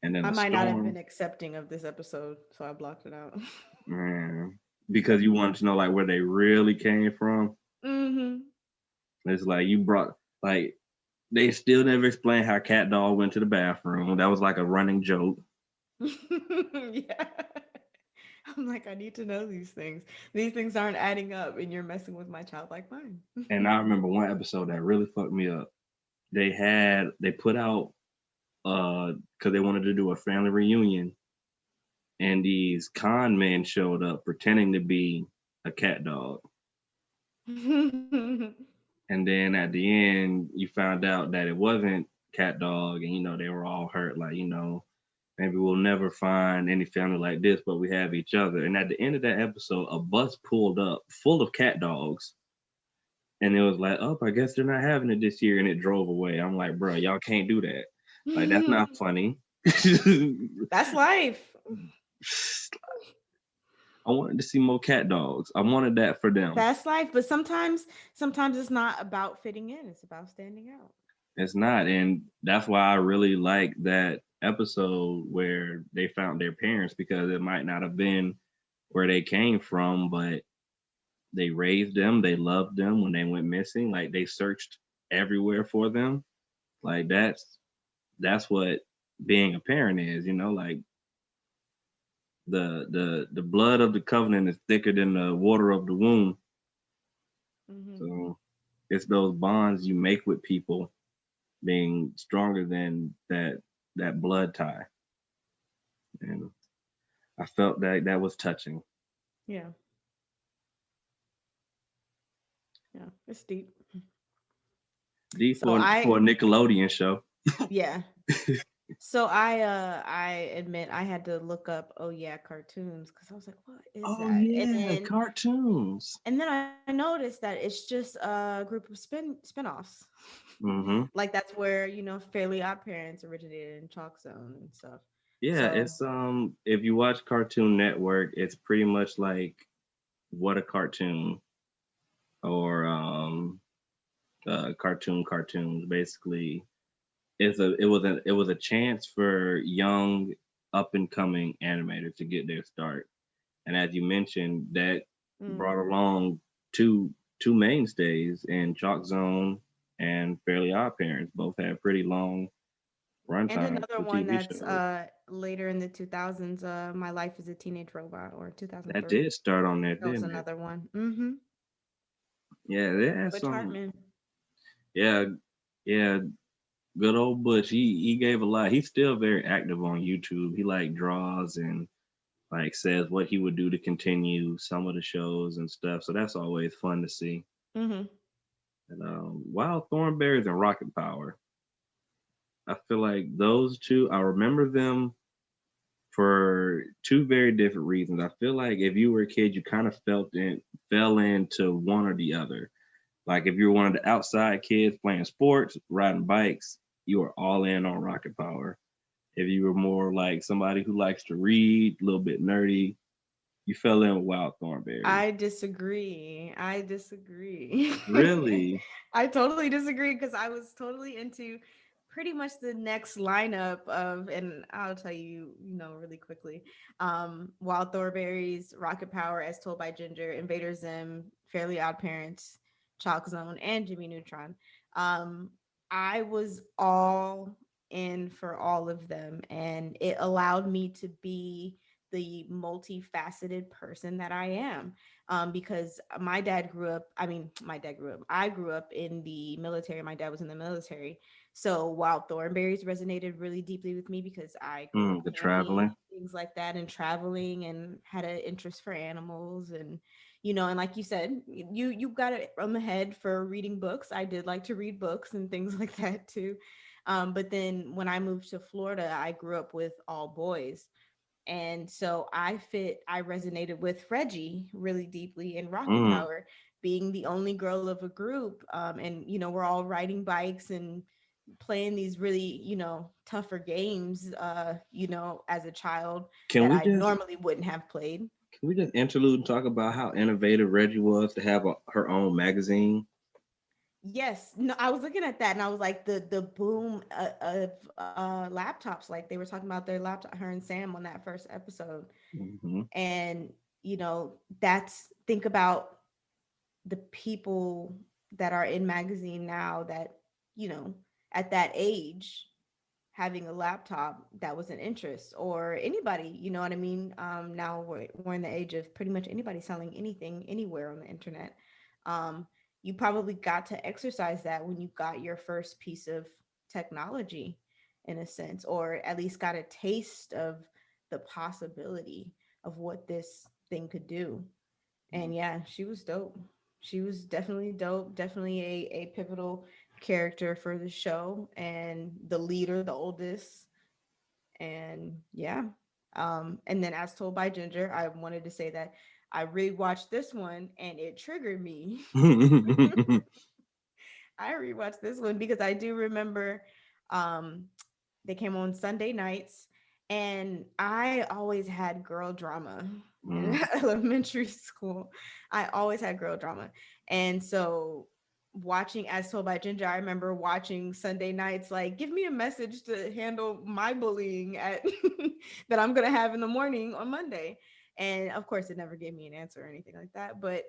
And then I a might not have been storm, accepting of this episode, so I blocked it out. man, because you wanted to know like where they really came from. Hmm. It's like you brought like they still never explained how Cat Dog went to the bathroom. That was like a running joke. Yeah. I'm like, I need to know these things. These things aren't adding up, and you're messing with my childlike mind. And I remember one episode that really fucked me up. They put out because they wanted to do a family reunion, and these con men showed up pretending to be a cat dog. And then at the end, you found out that it wasn't cat dog, and they were all hurt. Like maybe we'll never find any family like this, but we have each other. And at the end of that episode, a bus pulled up full of cat dogs, and it was like, oh, I guess they're not having it this year, and it drove away. I'm like, bro, y'all can't do that. Like that's not funny. That's life. I wanted to see more cat dogs. I wanted that for them. That's life. But sometimes it's not about fitting in. It's about standing out. It's not, and that's why I really like that episode where they found their parents because it might not have been where they came from, but they raised them, they loved them when they went missing. Like they searched everywhere for them. Like that's what being a parent is, like the blood of the covenant is thicker than the water of the womb. Hmm. So it's those bonds you make with people being stronger than that blood tie. And I felt that was touching. Yeah. Yeah. It's deep. D So for a Nickelodeon show. yeah. So I admit I had to look up oh yeah cartoons because I was like what is Oh that yeah, cartoons. and then I noticed that it's just a group of spinoffs. Mm-hmm. Like that's where Fairly Odd Parents originated in Chalk Zone and stuff. Yeah, So it's if you watch Cartoon Network, it's pretty much like What a Cartoon or cartoons basically. It was a chance for young up and coming animators to get their start. And as you mentioned, that mm. brought along two mainstays in Chalk Zone and Fairly Odd Parents. Both had pretty long And runtime another for one TV that's shows. later in the 2000s, My Life as a Teenage Robot, or That 2003. did start on there, That was didn't it? another one. Mm-hmm. Yeah, they had Butch some. Hartman. Yeah, yeah. Good old Butch. He gave a lot. He's still very active on YouTube. He like draws and like says what he would do to continue some of the shows and stuff. So that's always fun to see. Mm-hmm. And Wild Thornberries and Rocket Power. I feel like those two. I remember them for two very different reasons. I feel like if you were a kid, you kind of fell into one or the other. Like if you were one of the outside kids playing sports, riding bikes, you were all in on Rocket Power. If you were more like somebody who likes to read, a little bit nerdy, you fell in with Wild Thornberries. I disagree. I disagree. Really? I totally disagree because I was totally into pretty much the next lineup of, and I'll tell you, really quickly. Wild Thornberries, Rocket Power, as told by Ginger, Invader Zim, Fairly Odd Parents, Chalk Zone, and Jimmy Neutron. Um, I was all in for all of them, and it allowed me to be the multifaceted person that I am. Because my dad grew up, I mean, my dad grew up, I grew up in the military. My dad was in the military. So Wild Thornberries resonated really deeply with me because I grew up The camping, traveling. things like that, and traveling and had an interest for animals. And, and like you said, you got it from the head for reading books. I did like to read books and things like that too. But then when I moved to Florida, I grew up with all boys. And so I resonated with Reggie really deeply in Rocket Mm. Power, being the only girl of a group. And, we're all riding bikes and playing these really, tougher games, as a child Can that we I just normally wouldn't have played. can we just interlude and talk about how innovative Reggie was to have her own magazine? Yes, no, I was looking at that and I was like the boom of laptops. Like they were talking about their laptop, her and Sam on that first episode, Hmm. and that's think about the people that are in magazine now that you know at that age having a laptop that was an interest, or anybody, you know what I mean. Now we're in the age of pretty much anybody selling anything anywhere on the internet. um, you probably got to exercise that when you got your first piece of technology, in a sense, or at least got a taste of the possibility of what this thing could do. And yeah, she was dope. She was definitely dope, definitely a pivotal character for the show, and the leader, the oldest. And yeah. And then as told by Ginger, I wanted to say that I rewatched this one and it triggered me. I rewatched this one because I do remember um they came on Sunday nights, and I always had girl drama in Mm. elementary school. I always had girl drama. And so watching As Told by Ginger, I remember watching Sunday nights like give me a message to handle my bullying at that I'm going to have in the morning on Monday. And of course it never gave me an answer or anything like that, but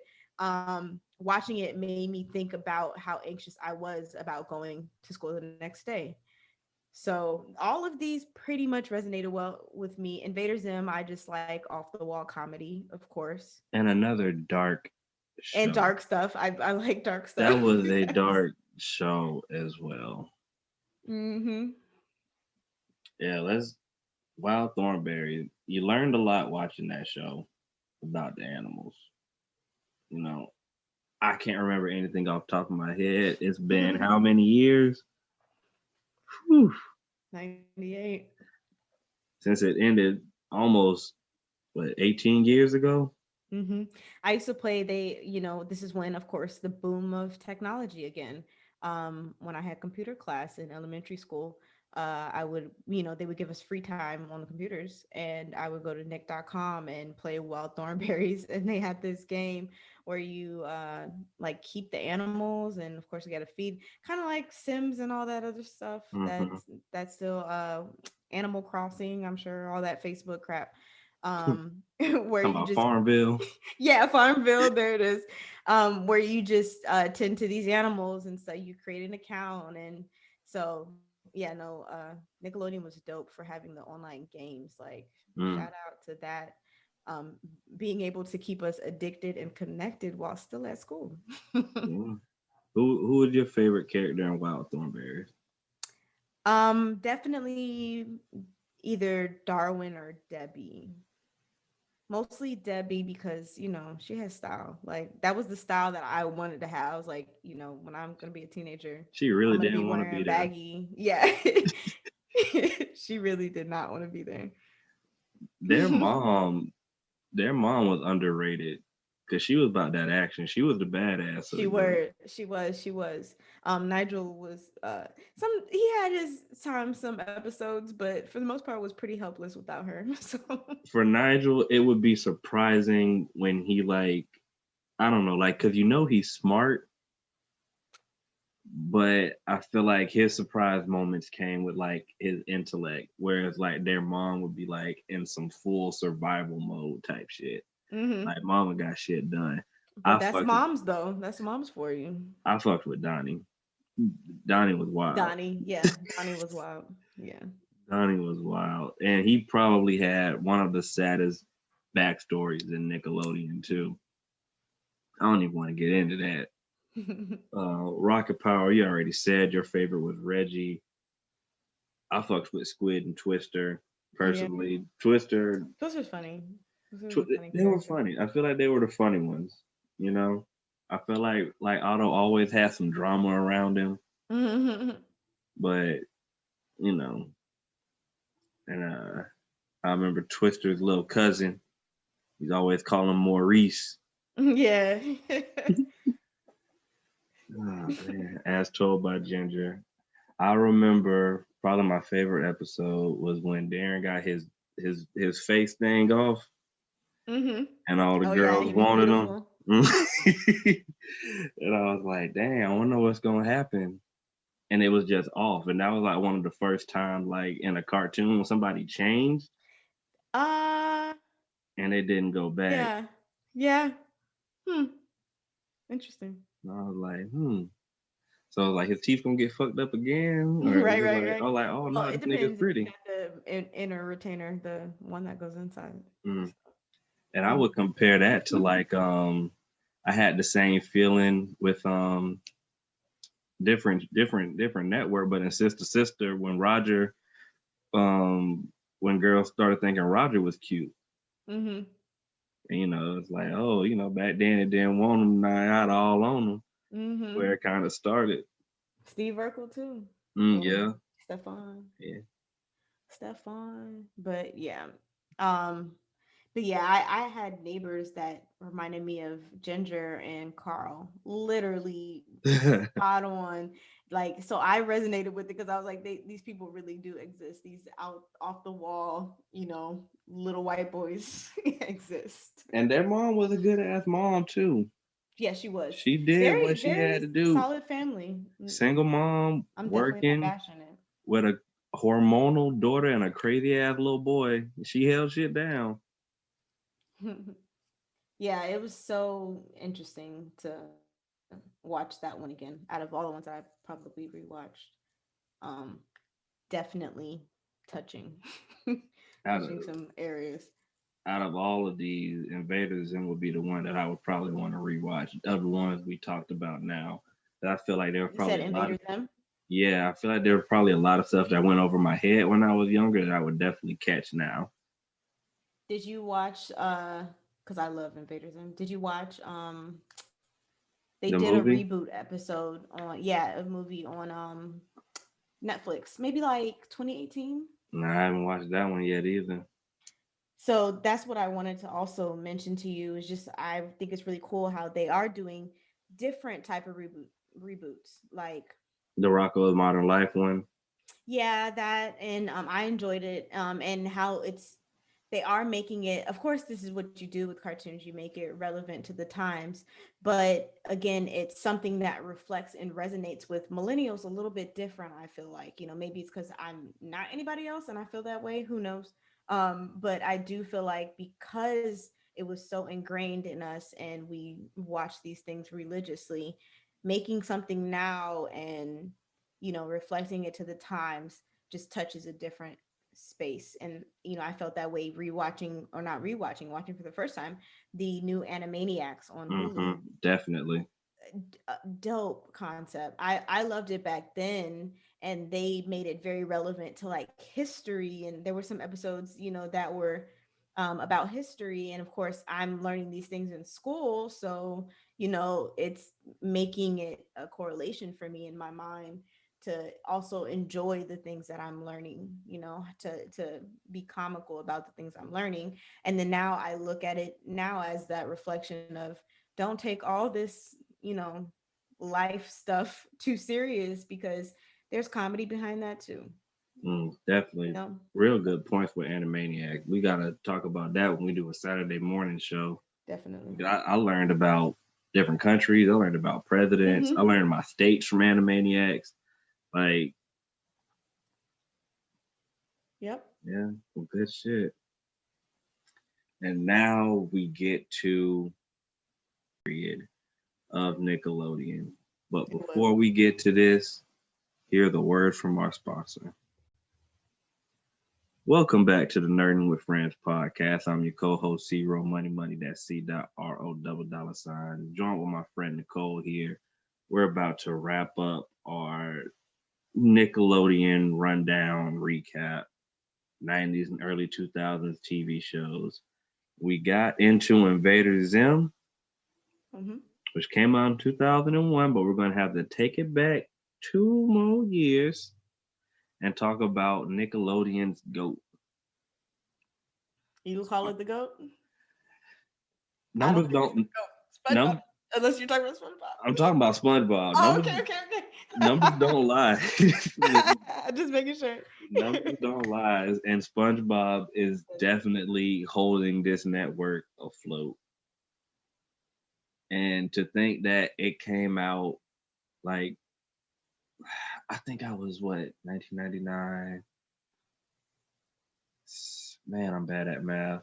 watching it made me think about how anxious I was about going to school the next day. So all of these pretty much resonated well with me. Invader Zim, I just like off the wall comedy, of course, And another dark and show. dark stuff. I like dark stuff. That was a dark show as well. Mm-hmm. Yeah, let's Wild Thornberry. You learned a lot watching that show about the animals. You know, I can't remember anything off the top of my head. It's been how many years? Whew. 98. Since it ended almost what 18 years ago. hmm I used to play. This is when, of course, the boom of technology again. When I had computer class in elementary school, I would, they would give us free time on the computers, and I would go to nick.com and play Wild Thornberries. And they had this game where you like keep the animals, and of course, you got to feed, kind of like Sims and all that other stuff. Mm-hmm. That's still Animal Crossing. I'm sure all that Facebook crap where Talking you about just Farmville. yeah, Farmville, there it is. Where you just tend to these animals, and so you create an account. And so yeah, no, Nickelodeon was dope for having the online games. Like, shout Mm, out to that. um Being able to keep us addicted and connected while still at school. yeah. Who was your favorite character in Wild Thornberries? Definitely either Darwin or Debbie. Mostly Debbie, because she has style. Like, that was the style that I wanted to have. I was like, when I'm gonna be a teenager, She I'm really gonna be didn't want to be wearing there. baggy. Yeah. She really did not want to be there. Their mom, their mom was underrated because she was about that action. She was the badass of the group. She was. Nigel was he had his time some episodes, but for the most part was pretty helpless without her. So For Nigel, it would be surprising when he like I don't know, like because he's smart, but I feel like his surprise moments came with like his intellect, whereas like their mom would be like in some full survival mode type shit. hmm Like mama got shit done. but I that's fucked with moms though. That's moms for you. I fucked with Donnie. Donnie was wild. Donnie, yeah, Donnie was wild. Yeah. Donnie was wild, and he probably had one of the saddest backstories in Nickelodeon too. I don't even want to get into that. Rocket Power, you already said your favorite was Reggie. I fucked with Squid and Twister Yeah. personally. Twister, This was funny. This was a funny they were character. funny. I feel like they were the funny ones. You know, I feel like Otto always had some drama around him, but you know, and I remember Twister's little cousin. He's always calling him Maurice. Yeah. Oh man, as told by Ginger. I remember probably my favorite episode was when Darren got his face thing off hmm and all the Oh yeah, girls he was wanted him. beautiful. And I was like, damn, I wonder what's gonna happen. And it was just off. And that was like one of the first times like in a cartoon when somebody changed Uh and it didn't go back. yeah. Yeah. Hmm. Interesting. And I was like, So like his teeth gonna get fucked up again? Or is Right, it right, like, right. oh like, oh Well, no, it this nigga's depends if you pretty. got the inner retainer, the one that goes inside. Mm. And I Mm. would compare that to like I had the same feeling with different network, but in Sister Sister when Roger when girls started thinking Roger was cute. Mm-hmm. And it's like, oh, back then it didn't want him, now I got all on him. Mm-hmm. Where it kind of started. Steve Urkel too. Or Yeah. Stefan. Yeah. Stefan. But yeah. Um, but yeah, I had neighbors that reminded me of Ginger and Carl. Literally spot on. Like, so I resonated with it because I was like, these people really do exist. These out off the wall, little white boys exist. And their mom was a good ass mom too. Yeah, she was. She did Very, what she very had to do. solid family. Single mom I'm definitely not working bashing with a hormonal daughter and a crazy ass little boy. She held shit down. it. Yeah, it was so interesting to watch that one again. Out of all the ones that I probably rewatched, um, definitely touching, Out of touching some areas. out of all of these, Invaders Zim would be the one that I would probably want to rewatch. Of the ones we talked about now, that I feel like there were You said probably a lot of Invaders Zim. yeah, I feel like there were probably a lot of stuff that went over my head when I was younger that I would definitely catch now. Did you watch? Because I love Invaders Zim. Did you watch? They The did a movie, reboot episode on, yeah, a movie on Netflix, maybe like 2018. Nah, I haven't watched that one yet either. So that's what I wanted to also mention to you is just I think it's really cool how they are doing different type of reboots. Like The Rocko's Modern Life one. yeah, that and I enjoyed it. And how it's they are making it, of course, this is what you do with cartoons, you make it relevant to the times, but again, it's something that reflects and resonates with millennials a little bit different. I feel like, maybe it's because I'm not anybody else and I feel that way, who knows. But I do feel like because it was so ingrained in us and we watch these things religiously, making something now and reflecting it to the times just touches a different space. And I felt that way rewatching, or not rewatching, watching for the first time the new Animaniacs on Hulu. Definitely. Dope concept. I loved it back then, and they made it very relevant to like history, and there were some episodes that were about history, and of course I'm learning these things in school, so it's making it a correlation for me in my mind to also enjoy the things that I'm learning, to be comical about the things I'm learning. And then now I look at it now as that reflection of don't take all this, life stuff too serious, because there's comedy behind that too. You Definitely. know, Real good points with Animaniac. We got to talk about that when we do a Saturday morning show. definitely. I learned about different countries. I learned about presidents. I Hmm. learned my states from Animaniacs. Like, Yep. yeah, some good shit. And now we get to period of Nickelodeon. But It was. before we get to this, hear the word from our sponsor. Welcome back to the Nerding with Friends podcast. I'm your co-host C-Ro Money Money. That's C.R.O double dollar sign. Joined with my friend Nicole here. We're about to wrap up our Nickelodeon rundown recap, 90's and early 2000s TV shows. We got into Invader Zim, Hmm. which came out in 2001, but we're going to have to take it back 2 more years and talk about Nickelodeon's GOAT. You call it the goat? I don't Numbers think it's the don't goat. SpongeBob, num unless you're talking about I'm SpongeBob. talking about SpongeBob. Oh, Numbers okay, okay, numbers okay. don't lie. Just making sure. Numbers don't lie, and SpongeBob is definitely holding this network afloat. And to think that it came out like I think I was what 1999. Man, I'm bad at math.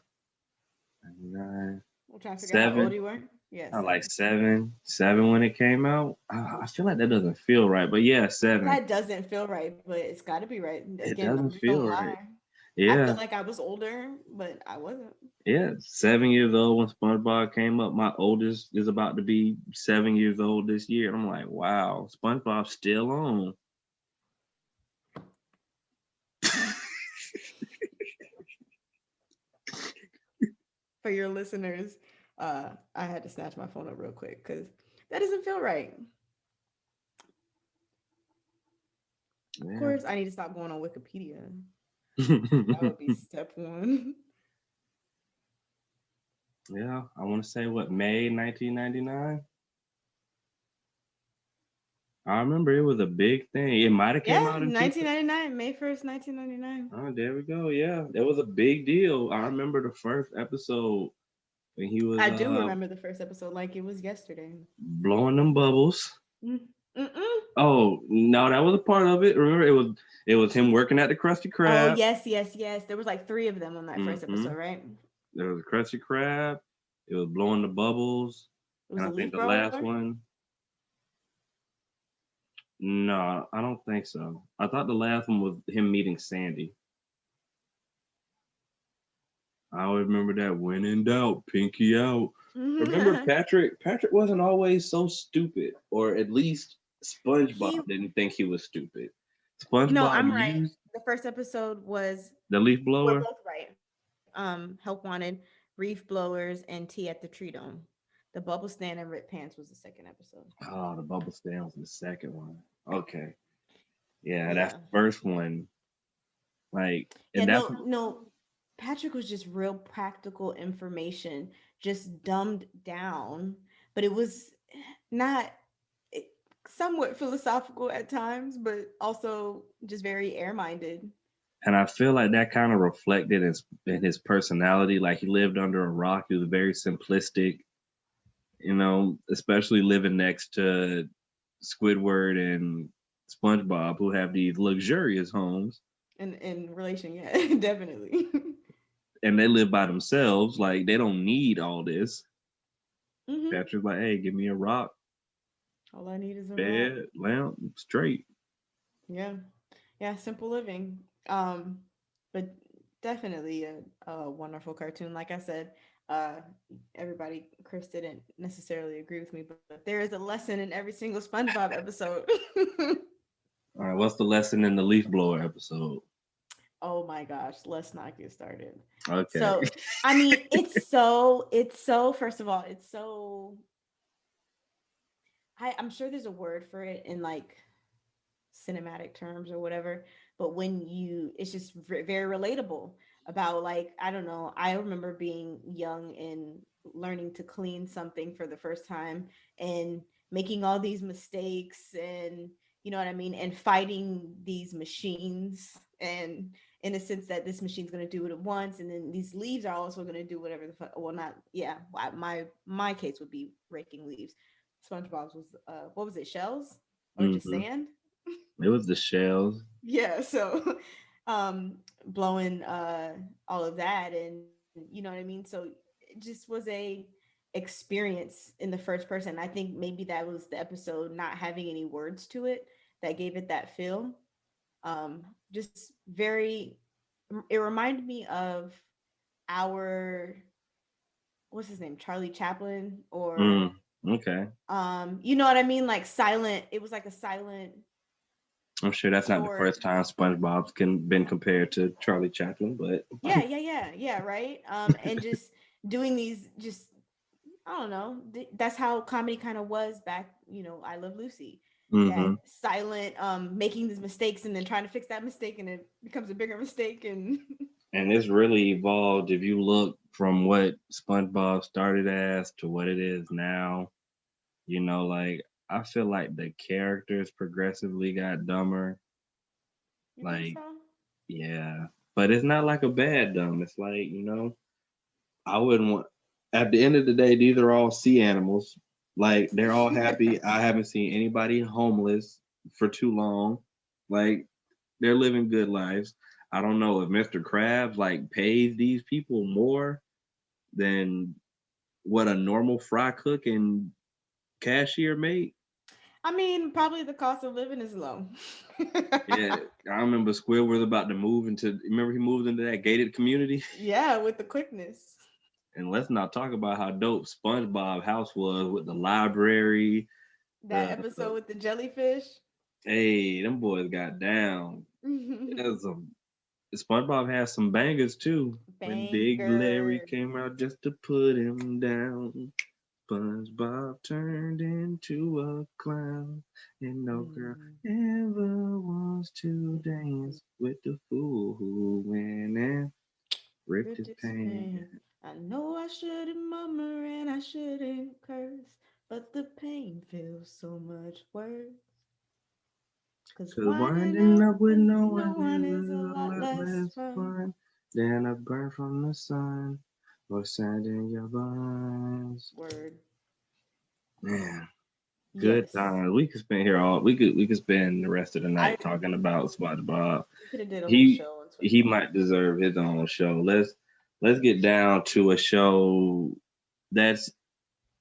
99, I'm trying to figure out how old 7. you were. Yeah, I like 7. 7 when it came out. I feel like that doesn't feel right, but yeah, 7. That doesn't feel right, but it's got to be right. It Again, doesn't numbers don't feel right. lie. I feel Yeah, like I was older, but I wasn't. yeah. 7 years old when SpongeBob came up. My oldest is about to be 7 years old this year. I'm like, wow, SpongeBob's still on. For your listeners, I had to snatch my phone up real quick because that doesn't feel right. Of Yeah. course, I need to stop going on Wikipedia. That would be step one. Yeah, I want to say what May 1999. I remember it was a big thing. It might have came Yeah, out in two. 1999, May 1st, 1999. Oh, there we go. Yeah, that was a big deal. I remember the first episode when he was I do remember the first episode like it was yesterday. blowing them bubbles. Mm. Mm-mm. Oh no, that was a part of it. Remember, it was him working at the Krusty Oh, Krab. yes, yes, yes. There was like 3 of them on that first Mm-hmm. episode, right? There was a Krusty Krab. It was blowing the bubbles, It was and a I think leaf the blower. last one. No, I don't think so. I thought the last one was him meeting Sandy. I always remember that. When in doubt, pinky out. Remember Patrick? Patrick wasn't always so stupid, or at least he SpongeBob didn't think he was stupid. No, SpongeBob I'm right. used The first episode was the leaf we're blower. both right. Help wanted, reef blowers, and tea at the tree dome. The bubble stand and ripped pants was the second episode. Oh, the bubble stand was the second one. Okay. Yeah, that Yeah. first one, like, Yeah, and that's no. Patrick was just real practical information, just dumbed down, but it was not it, somewhat philosophical at times, but also just very air-minded. and I feel like that kind of reflected in his personality. Like he lived under a rock. He was very simplistic, especially living next to Squidward and SpongeBob, who have these luxurious homes, In relation, yeah, definitely. and they live by themselves. Like they don't need all this. Hmm. Patrick's like, hey, give me a rock, All I need is a rock. bed, lamp, straight. Yeah, yeah, simple living. Um, but definitely a wonderful cartoon. Like I said, uh, everybody, Chris didn't necessarily agree with me, but there is a lesson in every single SpongeBob episode. All right, what's the lesson in the leaf blower episode? Oh my gosh, let's not get started. Okay. So, I mean, first of all, it's so I'm sure there's a word for it in like cinematic terms or whatever, but when it's just very relatable about, like, I don't know, I remember being young and learning to clean something for the first time and making all these mistakes, and you know what I mean, and fighting these machines, and in a sense that this machine's going to do it at once, and then these leaves are also going to do whatever the fuck, well, not, yeah, my case would be raking leaves. SpongeBob's was what was it, shells or just Hmm. sand? It was the shells. Yeah, so blowing all of that, and you know what I mean, so it just was a experience in the first person. I think maybe that was the episode not having any words to it that gave it that feel. Just very, it reminded me of our, what's his name, Charlie Chaplin, or Mm, okay. you know what I mean, like silent, it was like a silent I'm sure that's not the short. first time SpongeBob's been compared to Charlie Chaplin, but Yeah, right. And just doing these, just, I don't know. That's how comedy kind of was back. You know, I Love Lucy. hmm That silent, making these mistakes and then trying to fix that mistake, and it becomes a bigger mistake. And and it's really evolved if you look from what SpongeBob started as to what it is now. Like I feel like the characters progressively got dumber. you think Like, so? yeah. But it's not like a bad dumb. It's like, I wouldn't want at the end of the day, these are all sea animals. Like they're all happy. I haven't seen anybody homeless for too long. Like they're living good lives. I don't know if Mr. Krabs like pays these people more than what a normal fry cook and cashier make. I mean, probably the cost of living is low. Yeah, I remember Squidward was about to move into. Remember he moved into that gated community. Yeah, with the quickness. And let's not talk about how dope SpongeBob house was with the library. That The episode with the jellyfish. Hey, them boys got down. There's a SpongeBob has some bangers too. When Big Larry Banger. came out just to put him down, SpongeBob turned into a clown, and no girl Mm. ever wants to dance with the fool who went and ripped Ripped his his pants. pants. I know I shouldn't murmur and I shouldn't curse, but the pain feels so much worse. Cause Cause winding winding up up with with no no one one is is a a lot lot less less fun. fun than a burn from the sun or sand in your buns. Word. Man, good Yes. times. We could spend here all we could spend the rest of the I night talking about SpongeBob. We could have did a whole He show on he SpongeBob. might deserve his own show. Let's get down to a show that's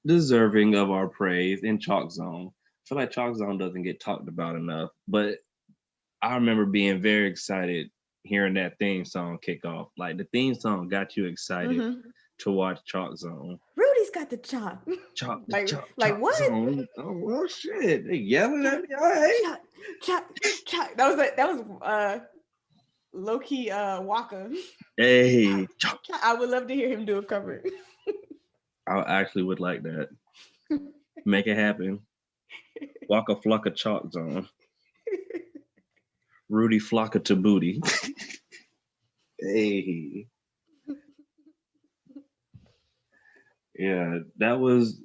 deserving of our praise in Chalk Zone. I feel like Chalk Zone doesn't get talked about enough, but I remember being very excited hearing that theme song kick off. Like the theme song got you excited Mm-hmm. to watch Chalk Zone. Rudy's got the chop. Chalk, like Chalk what? Zone. Oh well, shit! They yelling Chop, at me. All right. chop, chop, chop. That was low key Waka. Hey, Chalk. I would love to hear him do a cover. I actually would like that. Make it happen. Waka Flocka Chalk Zone. Rudy Flocka to booty. Hey, yeah, that was.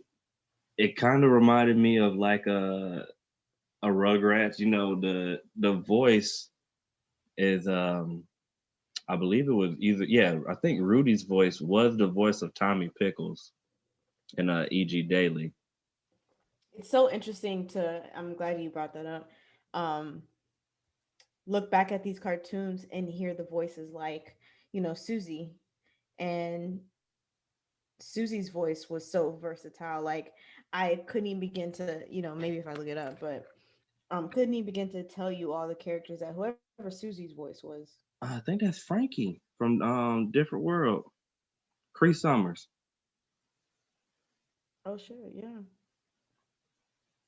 It kind of reminded me of like a Rugrats. You know, the voice is I believe it was either, yeah, I think Rudy's voice was the voice of Tommy Pickles in E.G. Daily. It's so interesting to. I'm glad you brought that up. Um, look back at these cartoons and hear the voices like Susie, and Susie's voice was so versatile. Like I couldn't even begin to, maybe if I look it up, but couldn't even begin to tell you all the characters that whoever Susie's voice was. I think that's Frankie from Different World. Cree Summers. Oh sure, yeah.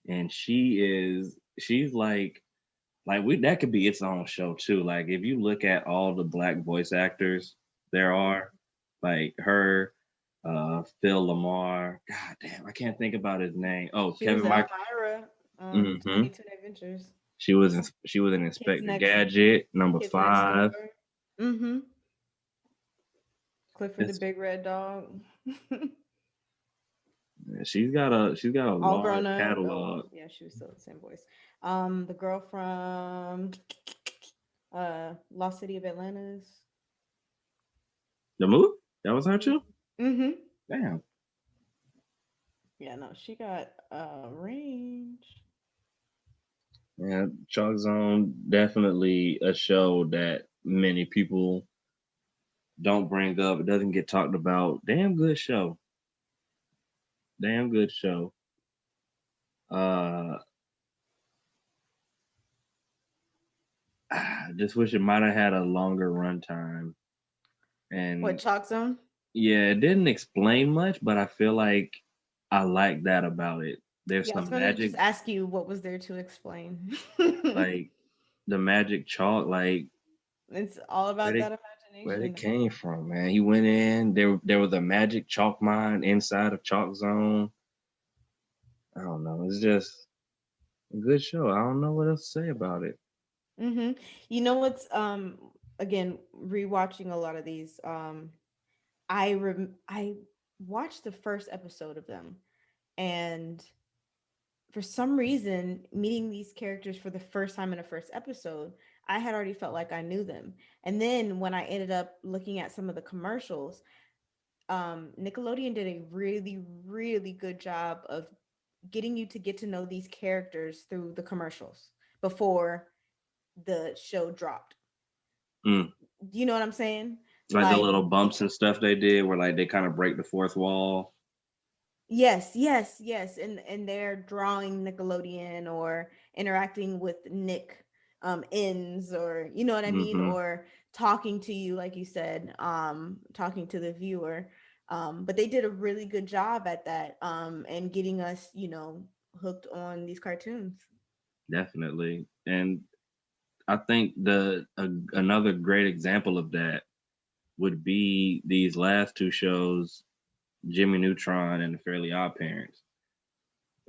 And she's like we that could be its own show too. Like if you look at all the black voice actors there are, like her, Phil Lamar. God damn, I can't think about his name. Oh, She was Kevin Mike. Elmira, Hmm. Tiny Toon Adventures, She was an Kids Inspector Next, Gadget, number Kids Next 5. Door, mm-hmm. Clifford the It's Big Red Dog, she's got a all grown large up. Oh well, catalog. yeah, she was still the same voice. The girl from Lost City of Atlantis. The movie that was her too. Mm-hmm. Damn. Yeah, no, she got range. Yeah, Chalk Zone definitely a show that many people don't bring up. It doesn't get talked about. Damn good show. Damn good show. Uh, I just wish it might have had a longer runtime. What And Chalk Zone? yeah, it didn't explain much, but I feel like I like that about it. There's Yeah, I was some gonna magic, just ask you what was there to explain. like the magic chalk, like It's all where about they that where they imagination. came from, man. He went in. There was a magic chalk mine inside of Chalk Zone. I don't know. It's just a good show. I don't know what else to say about it. Mm-hmm. You know what's again rewatching a lot of these. I watched the first episode of them, and for some reason, meeting these characters for the first time in the first episode, I had already felt like I knew them. And then when I ended up looking at some of the commercials, Nickelodeon did a really, really good job of getting you to get to know these characters through the commercials before the show dropped. Mm. Do you know what I'm saying? Like the Like, little bumps and stuff they did, where like they kind of break the fourth wall. yes, yes, yes, and they're drawing Nickelodeon or interacting with Nick ends, or you know what I mean, Mm-hmm. or talking to you like you said, talking to the viewer. But they did a really good job at that, and getting us, hooked on these cartoons. Definitely. And I think another great example of that would be these last two shows, Jimmy Neutron and the Fairly Odd Parents.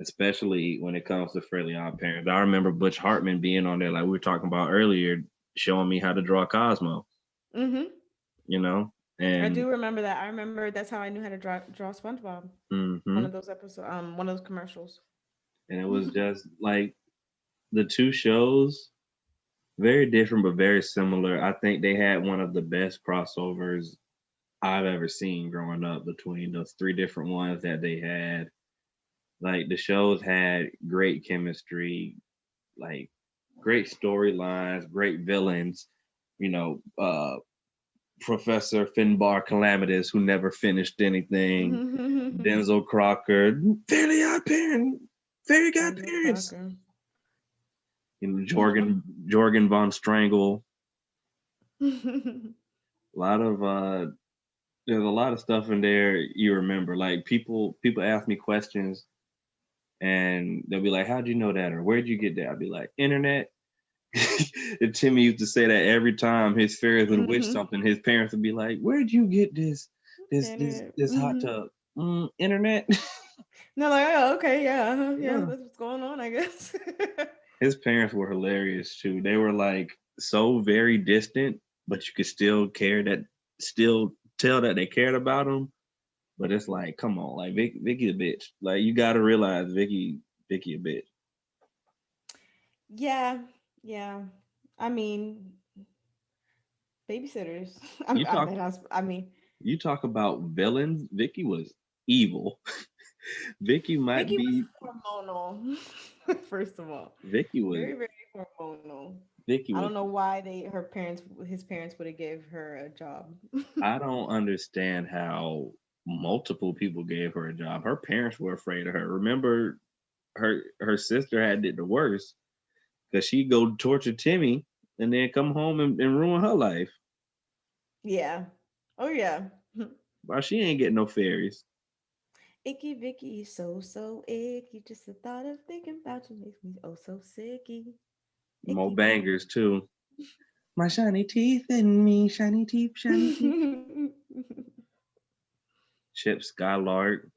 Especially when it comes to Fairly Odd Parents. I remember Butch Hartman being on there, like we were talking about earlier, showing me how to draw Cosmo. Mm-hmm. You know, I and do remember that. I remember that's how I knew how to draw SpongeBob. One hmm of those episodes, one of those commercials. and it was just like the two shows, very different but very similar. I think they had one of the best crossovers I've ever seen growing up between those three different ones that they had. Like the shows had great chemistry, like great storylines, great villains. You know, Professor Finbar Calamitous, who never finished anything. Denzel Crocker, Fairly Odd Parent, Fairy Denzel Godparents. Crocker. You know, Jorgen von Strangle. A lot of there's a lot of stuff in there you remember. Like people ask me questions and they'll be like, "How'd you know that?" or "Where'd you get that?" I'll be like, "Internet." And Timmy used to say that every time his fairies would wish something. His parents would be like, "Where'd you get Internet. this hot tub?" Internet. No, like, oh, okay, yeah, yeah, Yeah. that's what's going on, I guess. His parents were hilarious too. They were like so very distant, but you could still tell that they cared about him. But it's like, come on, like Vicky a bitch. Like you gotta realize Vicky a bitch. Yeah, yeah. I mean, babysitters. You I talk mean, I mean, you talk about villains. Vicky was evil. Vicky might Vicky be was hormonal. First of all, Vicky was very, very hormonal. Vicky I don't was. know why his parents would have gave her a job. I don't understand how multiple people gave her a job. Her parents were afraid of her. Remember, her sister had it the worst because she'd go torture Timmy and then come home and ruin her life. Yeah. Oh yeah. Why she ain't getting no fairies? Icky Vicky, so icky. Just the thought of thinking about you makes me oh so sicky. More Icky Vicky. bangers too. My shiny teeth in me, shiny teeth, shiny teeth. Chip Skylark.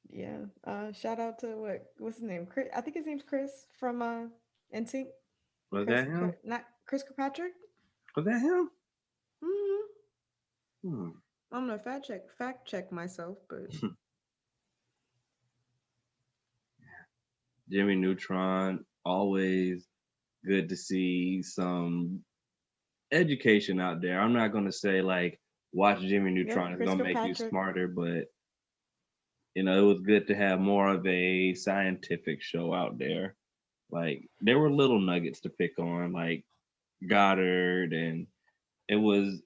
Yeah. Shout out to what's his name? Chris. I think his name's Chris from NSYNC. Was that him? Not Chris Kirkpatrick. Was that him? Hmm. Hmm. I'm gonna fact check myself, but Jimmy Neutron. Always good to see some education out there. I'm not gonna say like watch Jimmy yep, Neutron is Chris gonna make you Kirkpatrick. smarter, but it was good to have more of a scientific show out there. Like there were little nuggets to pick on, like Goddard, and it was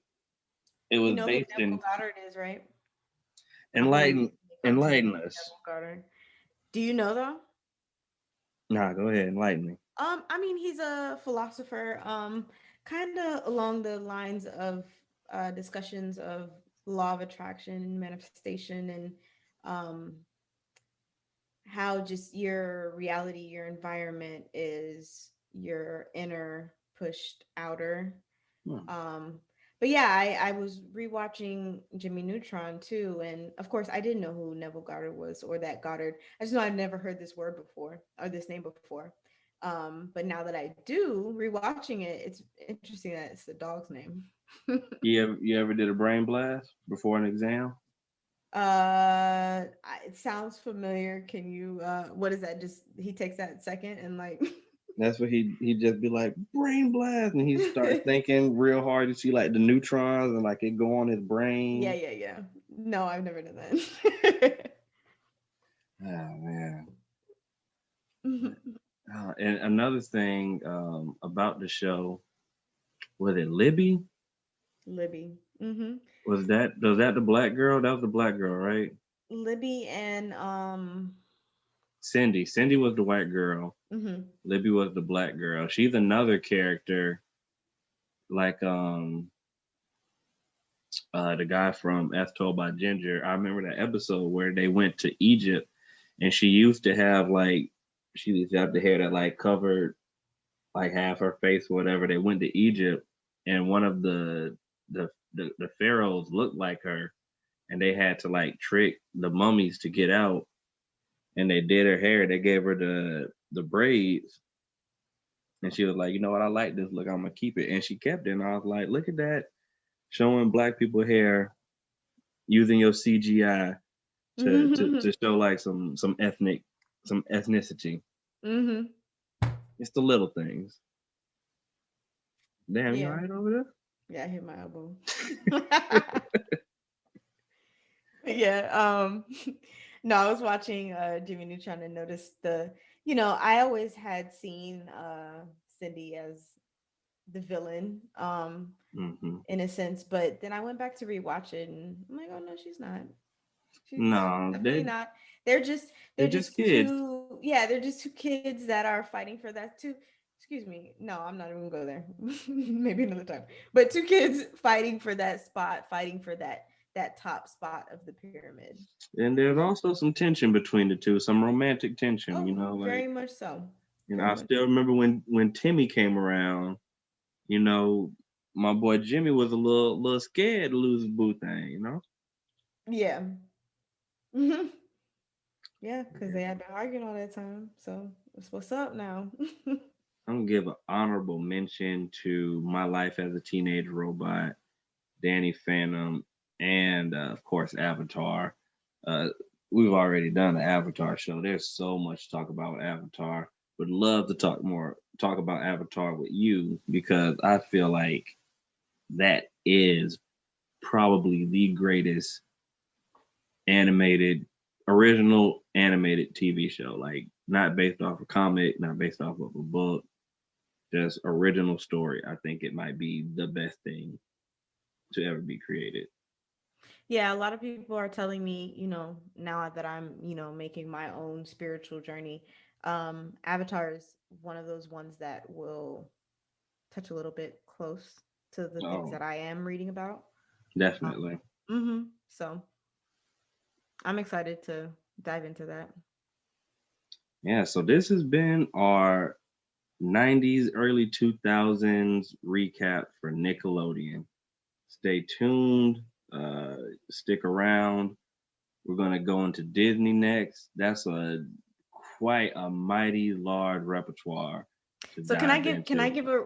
it You was know who based Neville in Goddard is, right? My boy enlighten recently got to know enlighten us. Neville Goddard. Do you know though? Nah, go ahead, enlighten me. I mean, he's a philosopher, kind of along the lines of discussions of law of attraction, manifestation, and um, how just your reality, your environment is your inner pushed outer. Hmm. Um, but yeah, I was rewatching Jimmy Neutron too, and of course I didn't know who Neville Goddard was or that Goddard. I just know I'd never heard this word before or this name before. But now that I do, rewatching it, it's interesting that it's the dog's name. You ever did a brain blast before an exam? It sounds familiar. Can you? What is that? Just he takes that second and like. That's what he just be like brain blast, and he start thinking real hard. You see like the neutrons and like it go on his Yeah, brain. yeah, yeah. No, I've never done that. Oh man. And another thing about the show, was it Libby? Libby. Mm-hmm. Was that the black girl? That was the black girl, right? Libby and Cindy. Cindy was the white girl. mm-hmm. Libby was the black girl. She's another character like the guy from As Told by Ginger. I remember that episode where they went to Egypt and she used to have like she used to have the hair that like covered like half her face or whatever. They went to Egypt and one of the pharaohs looked like her and they had to like trick the mummies to get out and they did her hair. They gave her the braids and she was like, you know what, I like this look, I'm gonna keep it. And she kept it and I was like, look at that, showing black people hair using your CGI to show like some ethnicity. Mm-hmm. It's the little things. Damn, you all Yeah. right over Yeah, I hit my elbow. Yeah. No, I was watching Jimmy Neutron and noticed I always had seen Cindy as the villain, there? in a sense, but then I went back to rewatch it and I'm like, oh no, she's not. She's No, definitely not. They're just they're they're just just kids. two yeah, they're just two kids that are fighting for that too. Excuse me. No, I'm not even gonna go there. Maybe another time. But two kids fighting for that spot, fighting for that top spot of the pyramid. And there's also some tension between the two, some romantic tension, Oh, like very much so. Very I much. still remember when Timmy came around, you know, my boy Jimmy was a little scared to lose his boo thing. Yeah. Hmm. Yeah, because Yeah. they had been arguing all that time. So what's up now? I'm gonna give an honorable mention to My Life as a Teenage Robot, Danny Phantom, and of course Avatar. Uh, we've already done the Avatar show. There's so much to talk about with Avatar. Would love to talk about Avatar with you because I feel like that is probably the greatest animated, original animated TV show. Like not based off a comic, not based off of a book, just original story. I think it might be the best thing to ever be created. Yeah, a lot of people are telling me, now that I'm, making my own spiritual journey, Avatar is one of those ones that will touch a little bit close to the things Oh, that I am reading about. Um, definitely. so I'm excited to dive into that. Yeah, so this has been our 90's, early 2000s recap for Nickelodeon. Stay tuned, uh, stick around. We're going to go into Disney next. That's a quite a mighty large repertoire to So dive can I into. give a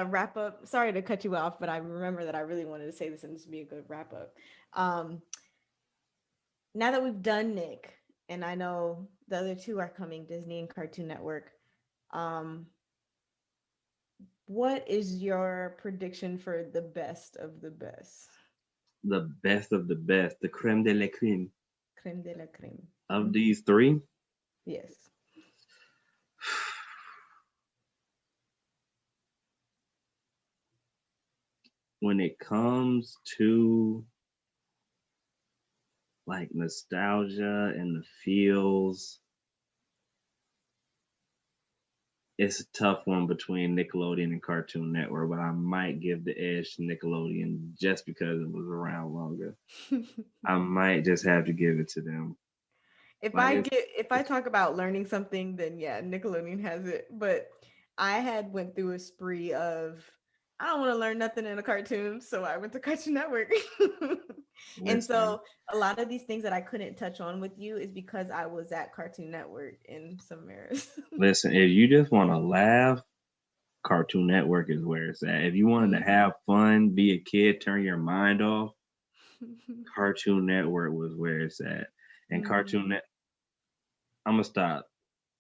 wrap up? Sorry to cut you off, but I remember that I really wanted to say this and this would be a good wrap up. Um, Now that we've done Nick, and I know the other two are coming, Disney and Cartoon Network. Um, what is your prediction for the best of the best? The best of the best, the creme de la creme Creme de la creme. of Mhm. these three. Yes. When it comes to like nostalgia and the feels, it's a tough one between Nickelodeon and Cartoon Network, but I might give the edge to Nickelodeon just because it was around longer. I might just have to give it to them. Like If I talk about learning something, then yeah, Nickelodeon has it. But I had went through a spree of I don't want to learn nothing in a cartoon, so I went to Cartoon Network. And listen, so a lot of these things that I couldn't touch on with you is because I was at Cartoon Network in some mirrors. listen. If you just want to laugh, Cartoon Network is where it's at. If you wanted to have fun, be a kid, turn your mind off, Cartoon Network was where it's at. And Mhm. Cartoon Net, I'm gonna stop.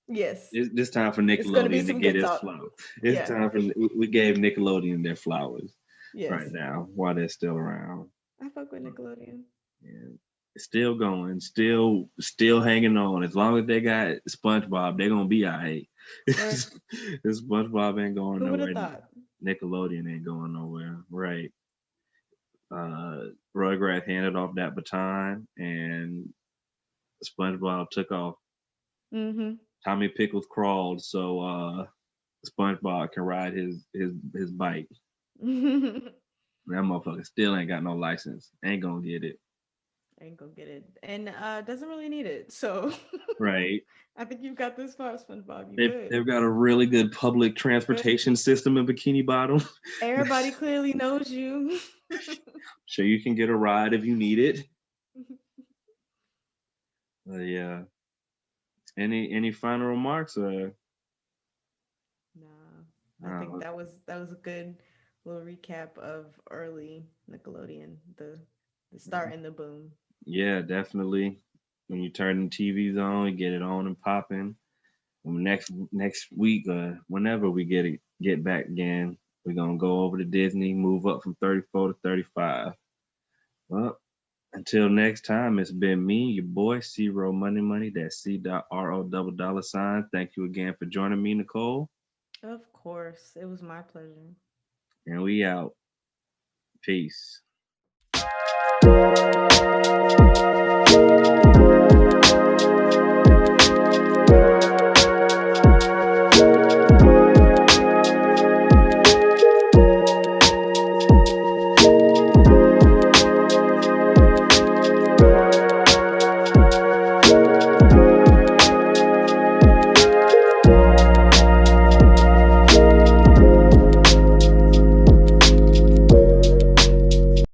Yes, It's time for it's gonna be Nickelodeon to some get good its talk. flow. It's Yeah. time for we gave Nickelodeon their flowers right Yes. now while they're still around. I fuck with Nickelodeon. And still going, still hanging on. As long as they got SpongeBob, they're gonna be alright. Right. SpongeBob ain't going Who would have nowhere. thought? Nickelodeon ain't going nowhere. Right. Rugrats handed off that baton, and SpongeBob took off. Mm-hmm. Tommy Pickles crawled so SpongeBob can ride his bike. That motherfucker still ain't got no license. Ain't gonna get it. Ain't gonna get it, and doesn't really need it. So Right. I think you've got this far, SpongeBob. You good? They've got a really good public Good. transportation system in Bikini Bottom. Everybody clearly knows you. Sure, you can get a ride if you need it. Yeah. Any final remarks? Nah, I think Uh, that was a good little recap of early Nickelodeon, the start and the boom. yeah, definitely. When you turn the TVs on, you get it on and popping. Next week, whenever we get back again, we're gonna go over to Disney, move up from 34 to 35. Well, until next time, it's been me, your boy, C Row Money Money. That's C.RO double dollar sign. Thank you again for joining me, Nicole. Of course, it was my pleasure. And we out. Peace.